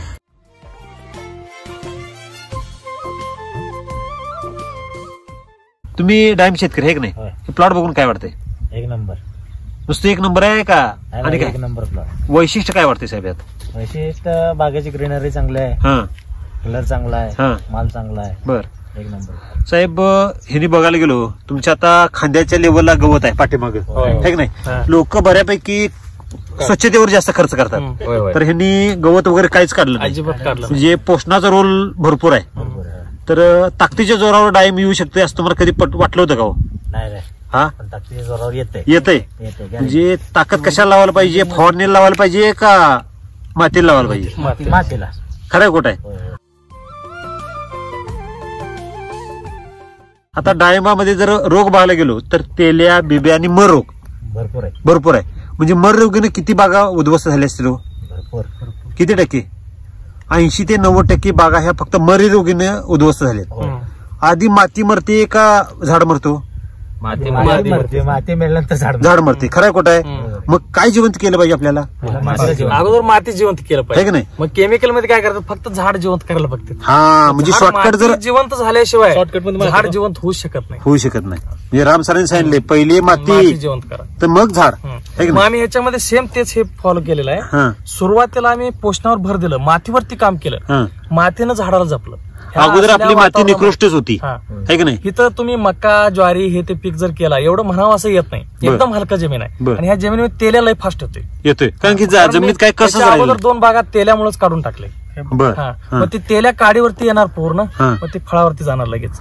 तुम्ही डाळिंब शेतकरी आहे की नाही, प्लॉट बघून काय वाटतंय?
एक नंबर.
नुसतं एक नंबर आहे का आणि काय
एक नंबर प्लॉट.
वैशिष्ट्य काय वाटते साहेब यात?
वैशिष्ट्य बागेची ग्रीनरी चांगली आहे,
हा.
कलर चांगला
हा.
आहे, माल चांगला आहे,
बर
एक नंबर.
साहेब, ह्यानी बघायला गेलो तुमच्या आता खांद्याच्या लेवलला गवत आहे पाठीमागे आहे की नाही. लोक बऱ्यापैकी स्वच्छतेवर जास्त खर्च करतात, तर ह्यांनी गवत वगैरे काहीच काढलं नाही.
अजिबात काढलं
म्हणजे पोषणाचा रोल भरपूर आहे. तर ताकदीच्या जोरावर डाळिंब येऊ शकते असं तुम्हाला कधी वाटलं होतं का हो?
नाही नाही,
हा,
पण ताकदीच्या जोरावर येते.
येतंय. म्हणजे ताकद कशाला लावायला पाहिजे? फवारणीला लावायला पाहिजे का मातीला लावायला पाहिजे?
मातीला.
खरं खोट आहे? आता डाळिंबामध्ये जर रोग बघायला गेलो तर तेल्या, बिब्या आणि मर रोग
भरपूर आहे.
भरपूर आहे. म्हणजे मर रोगीने किती बागा उद्ध्वस्त झाल्या असतील हो?
भरपूर.
किती टक्के? 80 ते 90% बागा ह्या फक्त मरी रोगीने उद्ध्वस्त झाल्या. आधी माती मरते का झाड मरतो?
माती
माती मिळाल्यानंतर
झाड मरते. खरं खोट आहे? मग काय जिवंत केलं पाहिजे आपल्याला?
अगोदर माती जिवंत केलं
आहे
पाहिजे.
की नाही?
मग केमिकल मध्ये काय करतात, फक्त झाड जिवंत करायला बघतात.
हा, म्हणजे शॉर्टकट जर
जिवंत झाल्याशिवाय झाड जिवंत होऊ शकत नाही.
होऊ शकत नाही. म्हणजे राम सरांनी सांगितले पहिले माती
जिवंत करा
तर मग झाड. आहे की
मग
नाही?
आम्ही ह्याच्यामध्ये सेम तेच हे फॉलो केलेलं आहे.
हा.
सुरुवातीला आम्ही पोषणावर भर दिलं, मातीवरती काम केलं,
हा.
मातीनं झाडाला जपलं.
अगोदर आपली माती निकृष्टच होती.
हा.
आहे की नाही?
इथं तुम्ही मका, ज्वारी हे ते पीक जर केला, एवढं म्हणावं असं येत नाही. एकदम हलका जमीन आहे
बरं.
आणि ह्या जमिनीमध्ये तेल्या लय फास्ट होते.
येतोय कारण की जमिनीत काय कसं
त्याच्या अगोदर 2 भागात तेल्यामुळेच काढून टाकले.
बर.
हा. मग ते तेल्या काडीवरती येणार पूर्ण,
हा.
मग ते फळावरती जाणार लगेच.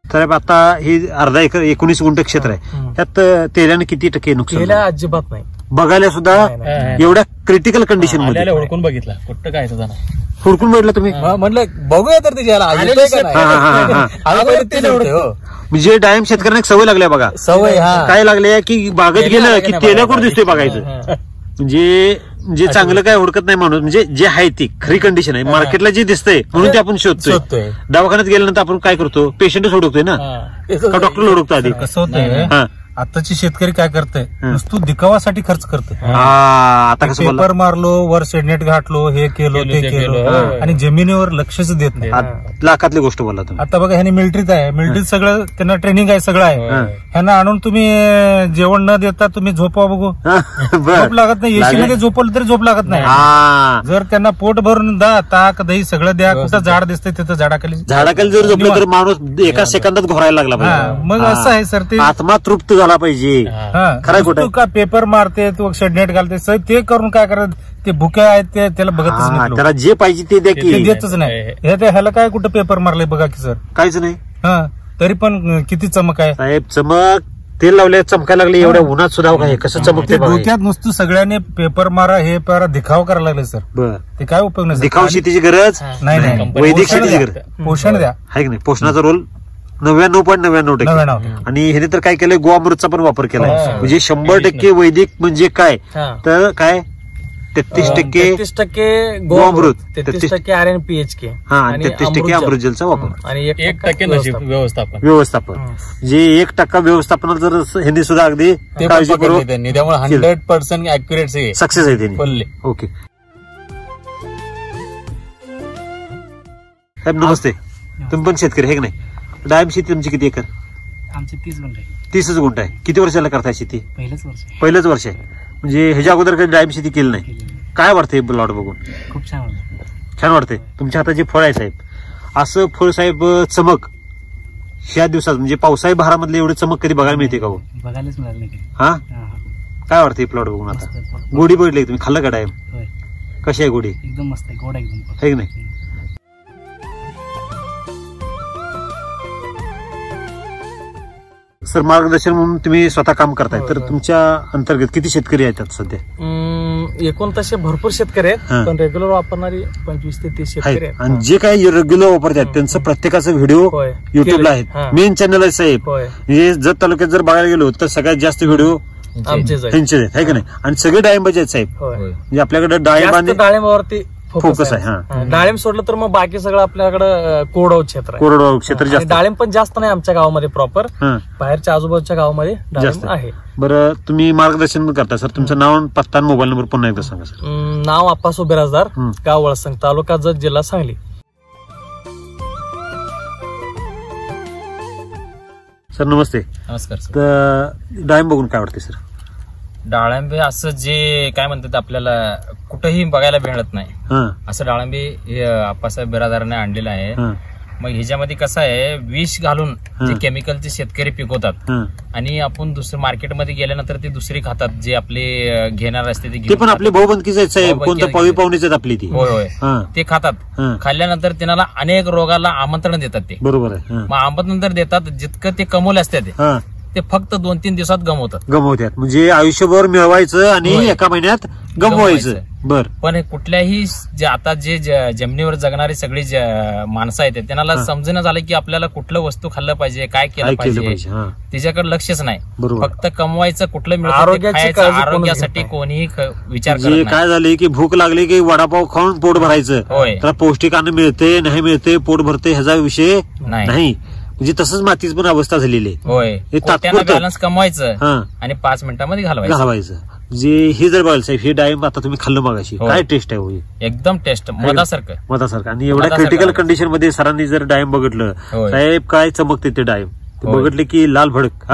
तर आता हे अर्धा एकर 19 गुंठ क्षेत्र आहे. त्यात तेल्याने किती टक्के नुकसान
तेल्या
झालं?
अजिबात नाही.
बघायला सुद्धा एवढ्या क्रिटिकल कंडिशन मध्ये
ओळखून बघितला कुठं काय जाणार
हुडकून बघितलं तुम्ही
म्हटलं बघूया तर
म्हणजे डाळिंब शेतकऱ्यांना एक सवय लागल्या बघा.
सवय
काय लागल्या की बागेत गेलं की तेल्याकोर दिसतोय बघायचं. म्हणजे जे चांगलं काय हुडकत नाही माणूस, म्हणजे जे आहे ती खरी कंडिशन आहे, मार्केटला जे दिसतंय म्हणून ते आपण शोधतोय. दवाखान्यात गेल्यानंतर आपण काय करतो, पेशंटच हुडकतोय ना का डॉक्टर हुडकतो आधी.
कसं होतंय आताची शेतकरी काय करते, नुसतं दिखावासाठी खर्च करते.
आता कसं
पेपर मारलो, वर शेडनेट घाटलो, हे केलो ते केलं आणि जमिनीवर लक्षच देत नाही.
लाखातली गोष्ट बोलला तुम्ही.
आता बघा ह्याने मिलिटरीत आहे, मिलिटरीत सगळं त्यांना ट्रेनिंग आहे, सगळं आहे. ह्यांना आणून तुम्ही जेवण न देता तुम्ही झोपवा बघू, झोप लागत नाही. एसी मध्ये झोपवलं तरी झोप लागत नाही. जर त्यांना पोट भरून ताक दही सगळं द्या, कुठं झाड दिसतंय तिथं
झाडाखाली जर झोपलं तर माणूस एका सेकंदात घोरायला लागला पाहिजे.
मग असं आहे सर, ते
आत्मा तृप्त झाला पाहिजे. खरं कुठं
का पेपर मारते तू शेडनेट घालते, ते करून काय करत, ते भुक्या आहेत ते त्याला बघतच नाही.
त्याला जे पाहिजे ते द्या की
देतच नाही. ह्याला काय कुठं पेपर मारलंय बघा की सर,
काहीच नाही.
तरी पण किती चमक आहे
साहेब. चमक तेल लावले चमकायला लागले एवढ्या उन्हात सुद्धा काय कसं चमकते.
डोक्यात नुसतं सगळ्यांनी पेपर मारा हे पारा दिखाव करायला लागले सर.
बरं,
ते काय उपयोग नाही.
दिखाव शेतीची गरज
नाही,
वैदिक शेतीची गरज.
पोषण द्या,
आहे की नाही. पोषणाचा रोल 99.99%. आणि ह्याने तर काय केलंय, गोअमृतचा पण वापर केलाय. म्हणजे 100% वैदिक म्हणजे काय तर काय 33% गोअमृत,
33% RNPHK
आणि 33% अमृतजलचा वापर
आणि
1%
व्यवस्थापन. जे 1% व्यवस्थापनाला जर ह्यांनी सुद्धा अगदी काळजीपूर्वक
त्यामुळे 100% अॅक्युरेट
सक्सेस आहे त्यांनी. ओके साहेब नमस्ते. तुम्ही पण शेतकरी आहे की नाही. डाळिंब शेती तुमची किती एकर?
आमचे 30 गुंठ आहे.
30 गुंठ आहे. किती वर्षाला करताय शेती?
पहिलंच वर्ष
आहे. म्हणजे ह्याच्या अगोदर कधी डाळिंब शेती केली नाही. काय वाटतंय प्लॉट बघून?
खूप
छान वाटतंय. तुमच्या हातात जे फळ आहे साहेब, असं फळ साहेब चमक ह्या दिवसात म्हणजे पावसाळी बहारामधले एवढे चमक कधी बघायला मिळते का हो?
बघायलाच मिळालं नाही.
हा काय वाटतंय प्लॉट बघून? आता गोडी बघितली तुम्ही, खाल्लं का डाळिंब? कशी आहे गोडी? एकदम मस्त आहे, गोड एकदम आहे की नाही. सर मार्गदर्शन म्हणून तुम्ही स्वतः काम करताय, तर तुमच्या अंतर्गत किती शेतकरी आहेत सध्या?
एकूण तसे भरपूर शेतकरी आहेत, पण रेग्युलर वापरणारी 25 ते 30 शेतकरी आहेत.
आणि जे काही रेग्युलर वापरतात त्यांचं प्रत्येकाचं व्हिडिओ युट्यूबला आहेत, मेन चॅनल आहे साहेब. म्हणजे जत तालुक्यात जर बघायला गेलो तर सगळ्यात जास्त व्हिडिओ
आमचेच
त्यांचे आहेत, आहे का नाही. आणि सगळे डाळिंबाचे आहेत साहेब. म्हणजे आपल्याकडे
डाळिंबावरती फोकस आहे. डाळिंब सोडलं तर मग बाकी सगळं आपल्याकडे कोरडवाहू क्षेत्र आहे.
कोरडवाहू क्षेत्र जास्त.
डाळिंब पण जास्त नाही आमच्या गावामध्ये प्रॉपर, बाहेरच्या आजूबाजूच्या गावामध्ये डाळिंब आहे.
बरं तुम्ही मार्गदर्शन करता सर, तुमचं नाव, पत्ता, मोबाईल नंबर पुन्हा एकदा सांगा सर.
नाव आप्पास बिराजदार, गाव वळसंग, तालुका जत, जिल्हा सांगली.
सर नमस्ते.
नमस्कार सर.
तर डाळिंब बघून काय वाटते सर?
डाळिंबे असं जे काय म्हणतात आपल्याला कुठेही बघायला मिळत नाही असं डाळिंबे आप्पासाहेब बिरादाराने आणलेलं आहे. मग ह्याच्यामध्ये कसं आहे, विष घालून जे केमिकलचे शेतकरी पिकवतात आणि आपण दुसरं मार्केटमध्ये गेल्यानंतर ते दुसरी खातात, जे आपले घेणार असते
ते पण आपले भाऊबंदकीच आहेत साहेब, कोणत्या पावी पाहुणेच आहेत आपली ती.
होय ते खातात. खाल्ल्यानंतर त्यांना अनेक रोगाला आमंत्रण देतात ते.
बरोबर आहे.
मग आमंत्रण देतात, जितकं ते कमवले असतात ते फक्त 2-3 दिवसात गमवतात.
म्हणजे आयुष्यभर मिळवायचं आणि एका महिन्यात गमवायचं. बर.
पण कुठल्याही आता जे जमिनीवर जगणारी सगळी माणसं आहेत त्यांना समजणं झालं की आपल्याला कुठलं वस्तू खाल्लं पाहिजे, काय केलं पाहिजे, त्याच्याकडे लक्षच नाही. फक्त कमवायचं, कुठलं मिळतं आरोग्यासाठी कोणीही विचार करत नाही.
काय झाले की भूक लागली की वडापाव खाऊन पोट भरायचं, त्याला पौष्टिक अन्न मिळते नाही मिळते, पोट भरते ह्याचा विषय नाही. म्हणजे तसंच मातीच पण अवस्था झालेली आहे.
होय, बॅलन्स कमवायचं आणि 5 मिनिटांमध्ये घालवायचं.
जे हे जर बघायला साहेब, हे डाळिंब आता तुम्ही खाल्लं मागाशी, काय टेस्ट आहे?
एकदम टेस्ट मधासारखं.
आणि एवढ्या क्रिटिकल कंडिशन मध्ये सरांनी जर डाळिंब बघितलं साहेब, काय चमकते ते डाळिंब. बघितले की लाल भडक.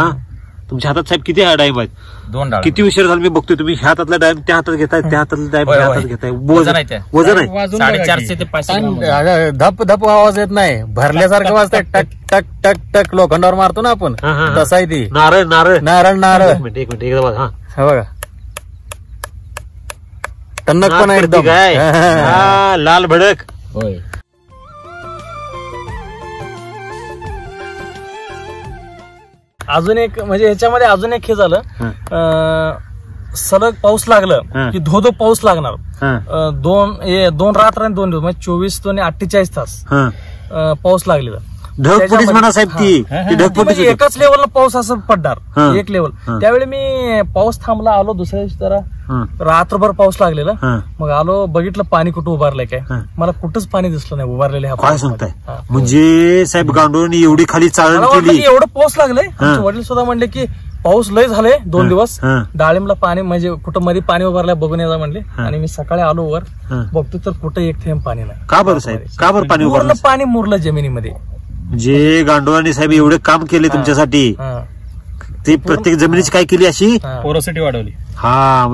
तुमच्या हातात साहेब किती डाळिंब आहेत?
2 डाळिंब.
किती उशीर झाला मी बघतोय, तुम्ही ह्या हातातला डाळिंब त्या हातात घेताय, त्या हातातला डाळिंब त्या हातात घेताय. वजन आहे
450 ते 500.
धप धप आवाज येत नाही, भरल्यासारखं वाजतंय. टक टक टक टक लोखंडावर मारतो ना आपण, तसा आहे ती.
नारळ नारळ
नारळ नारळ.
एक मिनिट एकदा बघा.
बघा टन्नक पण आहे एकदम,
लाल भडक.
होय.
अजून एक म्हणजे ह्याच्यामध्ये अजून एक हे झालं, सलग पाऊस
हा.
लागलं की धोधो पाऊस लागणार. दोन रात्र आणि 2 दिवस म्हणजे 24 आणि 48 तास पाऊस लागलेला.
ढगफुटीच म्हणा साहेब ती ढगफुटीच
एकाच लेवलला पाऊस असं पडणार एक लेवल. त्यावेळी मी पाऊस थांबला आलो दुसऱ्या दिवशी जरा रात्रभर पाऊस लागलेला. मग आलो बघितलं पाणी कुठं उभारलंय काय, मला कुठंच पाणी दिसलं नाही उभारलेलं.
काय सांगताय म्हणजे साहेब गांडोळनी एवढी खाली चाळण केली,
एवढं पाऊस लागलंय. आमचे वडील सुद्धा म्हणले की पाऊस लय झाले 2 दिवस, डाळिंबला पाणी म्हणजे कुठं मध्ये पाणी उभारलंय बघून यायला म्हणले. आणि मी सकाळी आलो वर बघतो तर कुठं एक थेंब पाणी नाही.
का बरं साहेब, का बरं पाणी उभारलं?
पाणी मुरलं जमिनीमध्ये.
जे गांडोळांनी साहेब एवढे काम केले तुमच्यासाठी, ते प्रत्येक जमिनीची काय केली अशी
पोरोसिटी वाढवली.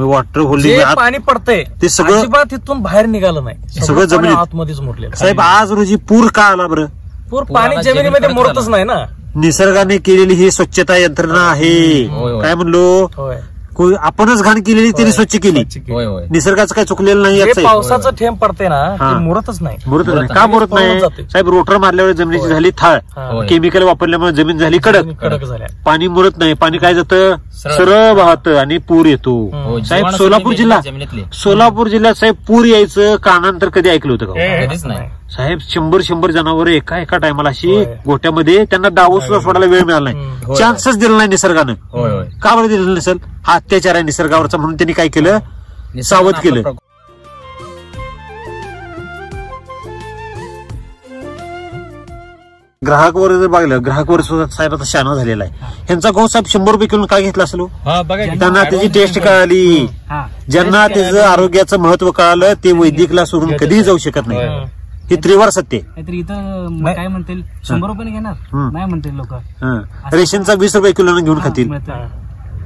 वॉटर होल्डिंग
पाणी पडतंय
ते सगळं
अजिबात तिथून बाहेर निघालं नाही,
सगळं जमिनीत
आतमध्येच मुरले.
साहेब आज रोजी पूर का आला बरं?
पूर पाणी जमिनीमध्ये मुरतच नाही ना.
निसर्गाने केलेली ही स्वच्छता यंत्रणा आहे. काय म्हणलो, आपणच घाण केलेली त्यांनी स्वच्छ केली. निसर्गाचं काय चुकलेलं नाही.
पावसाचं थेंब पडते ना ते मुरतच नाही.
मुरत नाही का मुरत नाही साहेब? रोटर मारल्यावर जमिनीची झाली थाळ, केमिकल वापरल्यामुळे जमीन झाली कडक झाल्या. पाणी मुरत नाही, पाणी काय जातं सरळ वाहतं आणि पूर येतो. साहेब सोलापूर जिल्ह्यात साहेब पूर यायचं कानांतर कधी ऐकलं होतं का?
कधीच नाही
साहेब. 100 जनावर एका टायमाला अशी गोट्यामध्ये त्यांना डावू सुद्धा सोडायला वेळ मिळाला नाही, चान्सच दिला नाही निसर्गानं. का बरं दिलं नसेल? हा अत्याचार आहे निसर्गावरचा म्हणून त्यांनी काय केलं, सावध केलं. ग्राहकवर जर बघलं, ग्राहकवर सुद्धा साहेब आता शहाणा झालेला आहे. ह्यांचा गहू साहेब 100 रुपये किलो काय घेतला असेल? त्यांना त्याची टेस्ट कळाली. ज्यांना त्याचं आरोग्याचं महत्व कळालं ते वैदिकला सोडून कधीही जाऊ शकत नाही. हे त्रिवार सत्य.
इथं काय म्हणतील 100 रुपये घेणार नाही म्हणतील लोक.
रेशनचा 20 रुपये किलो घेऊन खातील.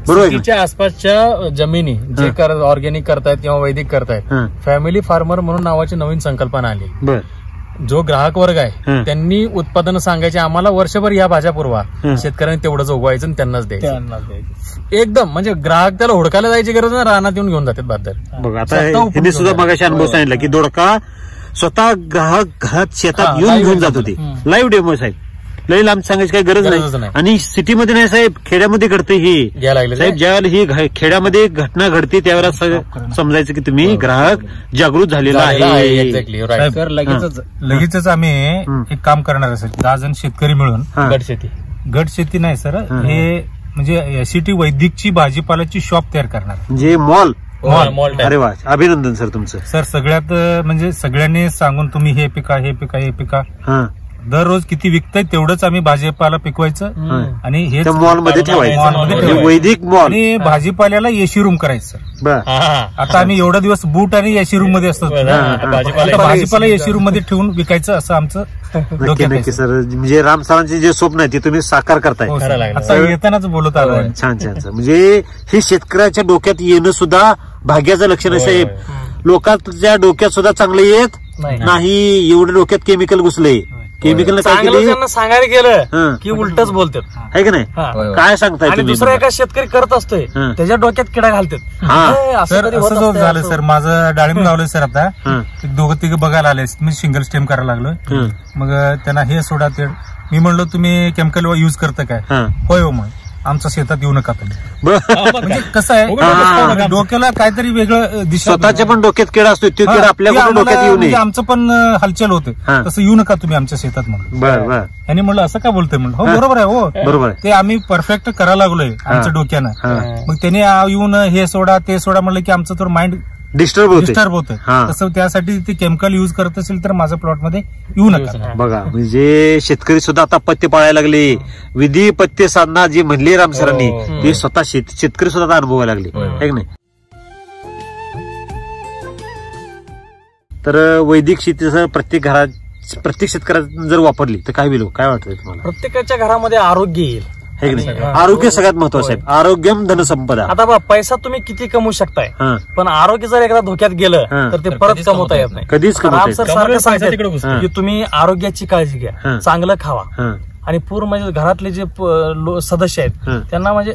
बरोबर.
आसपासच्या जमिनी जे ऑर्गॅनिक करतायत किंवा वैदिक करतायत, फॅमिली फार्मर म्हणून नावाची नवीन संकल्पना आली.
बर.
जो ग्राहक वर्ग आहे त्यांनी उत्पादनं सांगायचे आम्हाला वर्षभर या भाज्या पुरवा, शेतकऱ्यांनी तेवढंच उगवायचं आणि त्यांनाच द्यायचं. एकदम म्हणजे ग्राहक त्याला हुडकायला जायची गरज नाही, रानात येऊन घेऊन जातात बाजार.
बघ आता त्यांनी सुद्धा मगाशी अनुभव सांगितला की दोडका स्वतः ग्राहक घरात शेतात येऊन घेऊन जात होते. लाईव्ह डेमो साहेब, लई लांब सांगायची काही गरज नाही. आणि सिटीमध्ये नाही साहेब, खेड्यामध्ये घडते ही साहेब. ज्यावेळेला ही खेड्यामध्ये घटना घडते त्यावेळेला समजायचं की तुम्ही ग्राहक जागृत झालेला आहे.
लगेचच आम्ही एक काम करणार असेल 10 जण शेतकरी मिळून गट शेती नाही सर, हे म्हणजे एसीटी वैदिकची भाजीपाल्याची शॉप तयार करणार,
म्हणजे मॉल. अरे वा, अभिनंदन सर तुमचं.
सर सगळ्यात म्हणजे सगळ्यांनी सांगून तुम्ही हे पिका हे पिका हे पिका, दररोज किती विकताय तेवढंच आम्ही भाजीपाला पिकवायचं आणि हे
मॉलमध्ये ठेवायचं, वैदिक मॉल.
आणि भाजीपाल्याला एसी रूम करायचं. आता आम्ही एवढा दिवस बूट आणि एसी रूम मध्ये असतो, भाजीपाला एसी रूम मध्ये ठेवून विकायचं असं आमचं.
नक्की सर, म्हणजे राम सरांचे जे स्वप्न आहे ते तुम्ही साकार करताय.
आता येतानाच बोलत आलो.
छान छान. म्हणजे हे शेतकऱ्याच्या डोक्यात येणं सुद्धा भाग्याचं लक्षण आहे साहेब. लोकांच्या डोक्यात सुद्धा चांगलं येत नाही, एवढं डोक्यात केमिकल घुसलंय. केमिकल काय केलं
त्यांना सांगायला गेलं की उलटच बोलतात,
आहे की नाही? काय सांगताय तुम्ही?
दुसरा एका शेतकरी करत असतोय त्याच्या डोक्यात किडा घालतात.
सर असं झालं सर, माझं डाळिंब लावलंय सर. आता 2-3 बघायला आले, मी सिंगल स्टेम करायला लागलोय. मग त्यांना हे सोडा ते, मी म्हणलो तुम्ही केमिकल युज करता काय? होय हो, मग आमच्या शेतात येऊ नका तुम्ही. म्हणजे कसं आहे, डोक्याला काहीतरी वेगळं दिसत.
स्वतःच्या पण डोक्यात किडा असतो, तो किडा आपल्या डोक्यात येऊ नये.
आमचं पण हालचाल होते, तसं येऊ नका तुम्ही आमच्या शेतात म्हणून.
बरं.
यांनी म्हणलं असं का बोलतोय म्हणलं. हो बरोबर आहे. हो
बरोबर.
ते आम्ही परफेक्ट करायला लागलोय आमच्या डोक्यानं. मग त्यांनी येऊन हे सोडा ते सोडा म्हणलं की आमचं थोडं माइंड डिस्टर्ब होतं. तसं त्यासाठी ते केमिकल युज करत असेल तर माझ्या प्लॉट मध्ये येऊ नका.
बघा, म्हणजे शेतकरी सुद्धा आता पत्ते पाळायला लागले. विधी पत्ते साधना जी म्हणली राम सरांनी, ते स्वतः शेतकरी सुद्धा अनुभवायला लागले, आहे की नाही? तर वैदिक शेती प्रत्येक शेतकऱ्याने जर वापरली तर काय होईल, काय वाटतंय तुम्हाला?
प्रत्येकाच्या घरामध्ये आरोग्य येईल,
आहे की नाही? आरोग्य सगळ्यात महत्वाचं आहे. आरोग्यम धनसंपदा.
आता बघा, पैसा तुम्ही किती कमवू शकताय, पण आरोग्य जर एकदा धोक्यात गेलं तर ते परत कमवता येत नाही.
कधीच
राम सर सारखं सांगतात की तुम्ही आरोग्याची काळजी घ्या, चांगलं खावा आणि पूर्ण म्हणजे घरातले जे सदस्य आहेत त्यांना म्हणजे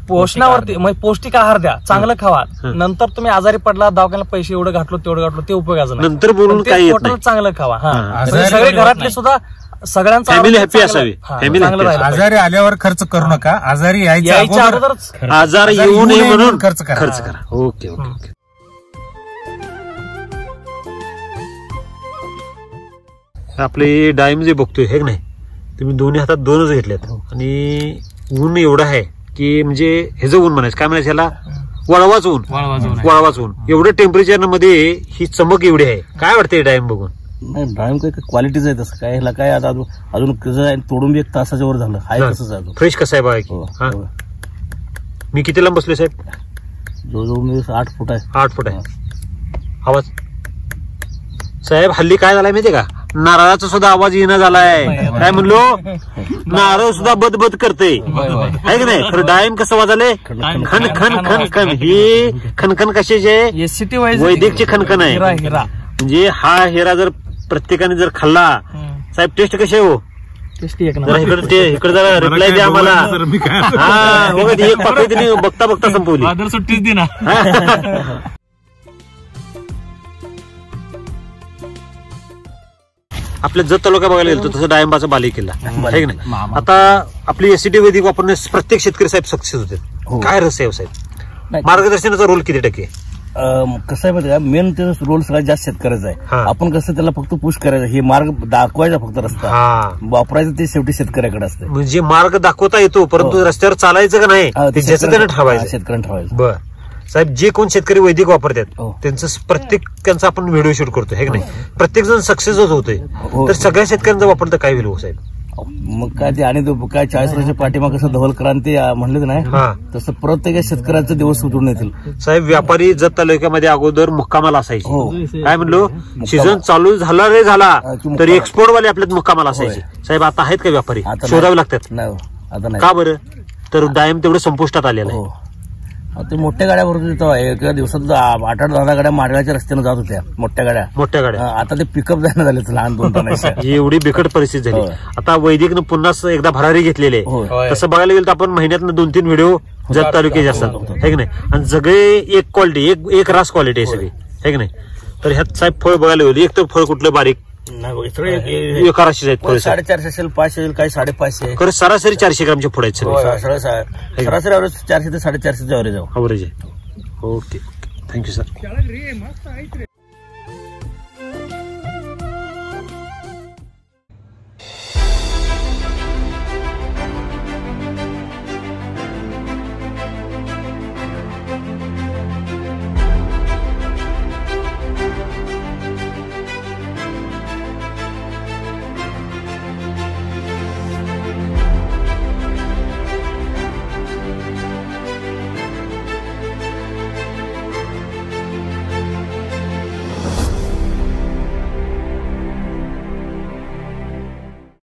पोषणावरती म्हणजे पौष्टिक आहार द्या, चांगलं खावा. नंतर तुम्ही आजारी पडला, दवाखान्याला पैसे एवढं घातलो तेवढं घातलो ते उपयोगाचं नाही.
नंतर बोलून काही
चांगलं खावा. सगळे घरातले सुद्धा सगळ्यांचा
फॅमिली
आरोग्य
हॅपी
चांगलं-
असावी.
हा,
फॅमिली
चांगलं
हॅपी
राहिलं
आजारी आल्यावर खर्च करू नका, आजारी
पाहिजे. यायच्या अगोदरच
आजार येऊ नये म्हणून
खर्च करा.
खर्च करा. Okay okay okay. आपले डाळिंब जे बघतोय हे नाही, तुम्ही दोन्ही हातात दोनच घेतलेत आणि ऊन एवढं आहे की म्हणजे हे जो ऊन म्हणायचं काय म्हणायचं याला, वळवाच ऊन. वळवाच ऊन एवढं टेम्परेचर मध्ये ही चमक एवढी आहे. काय वाटतंय डाळिंब बघून?
नाही डाळिंब काही क्वालिटीच आहे तसं काय, ह्याला काय आता अजून कसं आहे, तोडून बी 1 तासाच्या वर झालं आहे तसंच आहे अजून.
फ्रेश कसं आहे बघा की.
हो,
हा?
हो.
मी किती लांब बसलोय साहेब?
जवळजवळ मी 8 फूट आहे.
8 फूट आहे. आवाज साहेब हल्ली काय झालाय माहितीये का, नारळाचा सुद्धा आवाज येणं झालाय. काय म्हणलो, नारळ सुद्धा बदबद करते आहे की नाही. खरं डाळिंब कसं वाजले, खन खन खन खन. ही खनखन कशाची आहे,
एससीटी
वैदिकची खनखन आहे.
हिरा
म्हणजे हा हिरा जर प्रत्येकाने जर खाल्ला, साहेब टेस्ट कशी आहे हो,
टेस्टी एक
जरा इकडे जरा रिप्लाय द्या आम्हाला. हा बघा ती एक पाकळी तिने बघता बघता संपवली.
नंबर सुट्टीच दे ना.
आपल्या जत तालुका बघायला गेलो तसं डाळिंबाचा बाले किल्ला आहे की नाही. आता आपली एससीटी वैदिक वापरण्यास प्रत्येक शेतकरी साहेब सक्सेस होते. काय रहस्य आहे साहेब, मार्गदर्शनाचा रोल किती टक्के?
कसं आहे माहिती का, मेन त्याचा रोल सगळ्यात जास्त शेतकऱ्याचा
हा.
आहे. आपण कसं त्याला फक्त पुश करायचं, हे मार्ग दाखवायचा फक्त रस्ता,
हा
वापरायचं ते शेवटी शेतकऱ्याकडे असतं.
म्हणजे मार्ग दाखवता येतो, परंतु रस्त्यावर चालायचं का नाही
हा,
ते ज्याचं त्यानं ठरवायचं.
शेतकऱ्यांना ठरवायचं.
बर साहेब, जे कोण शेतकरी वैदिक वापरतात
हो.
त्यांचं प्रत्येकांचा आपण व्हिडिओ शूट करतो हे की नाही, प्रत्येक जण सक्सेसच होतोय.
हो.
तर सगळ्या शेतकऱ्यांचा वापर तर काय होईल हो साहेब?
मग काय ते आणि काय 40 वर्षाच्या पाठीमाग कसं धवल क्रांती म्हणलं नाही,
हा
तसं प्रत्येक शेतकऱ्याचे दिवस उठून येतील.
साहेब, व्यापारी जत तालुक्यामध्ये अगोदर मुक्कामाला असायचे.
हो.
काय म्हणलो, सीझन चालू झाला रे झाला
की
तर एक्सपोर्ट वाले आपल्यात मुक्कामाला असायचे. साहेब आता आहेत का व्यापारी?
आता
शोधावे लागतात.
नाही हो, आता नाही.
का बरं? तर डाळिंब तेवढं संपुष्टात आलेलं आहे.
हो. ते मोठ्या गाड्या भरत होत्या, एका दिवसात 8-8 10 गाड्या मार्गाच्या रस्त्याने जात होत्या मोठ्या गाड्या.
मोठ्या गाड्या
आता ते पिकअप जाणं झाले लहान 2 टनाच्या.
ही एवढी बिकट परिस्थिती झाली.
होय.
आता वैदिकनं पुन्हा एकदा भरारी घेतलेली आहे.
होय.
तसं बघायला गेलं तर आपण महिन्यातनं 2-3 व्हिडिओ जत तालुक्याचे असतात हे की नाही. आणि सगळे एक क्वालिटी, एक रास क्वालिटी आहे सगळी हे की नाही. तर ह्यात साहेब फळ बघायला गेलो, एक तर फळ कुठलं बारीक एका राशीचे आहेत फळ.
450 असेल, 500 असेल, काही 550.
खरं सरासरी 400 ग्रामचे फळ आहेत सगळे.
सरासरी ॲव्हरेज 400 ते 450 ॲव्हरेज आहे.
ॲव्हरेज आहे. Okay, thank you sir.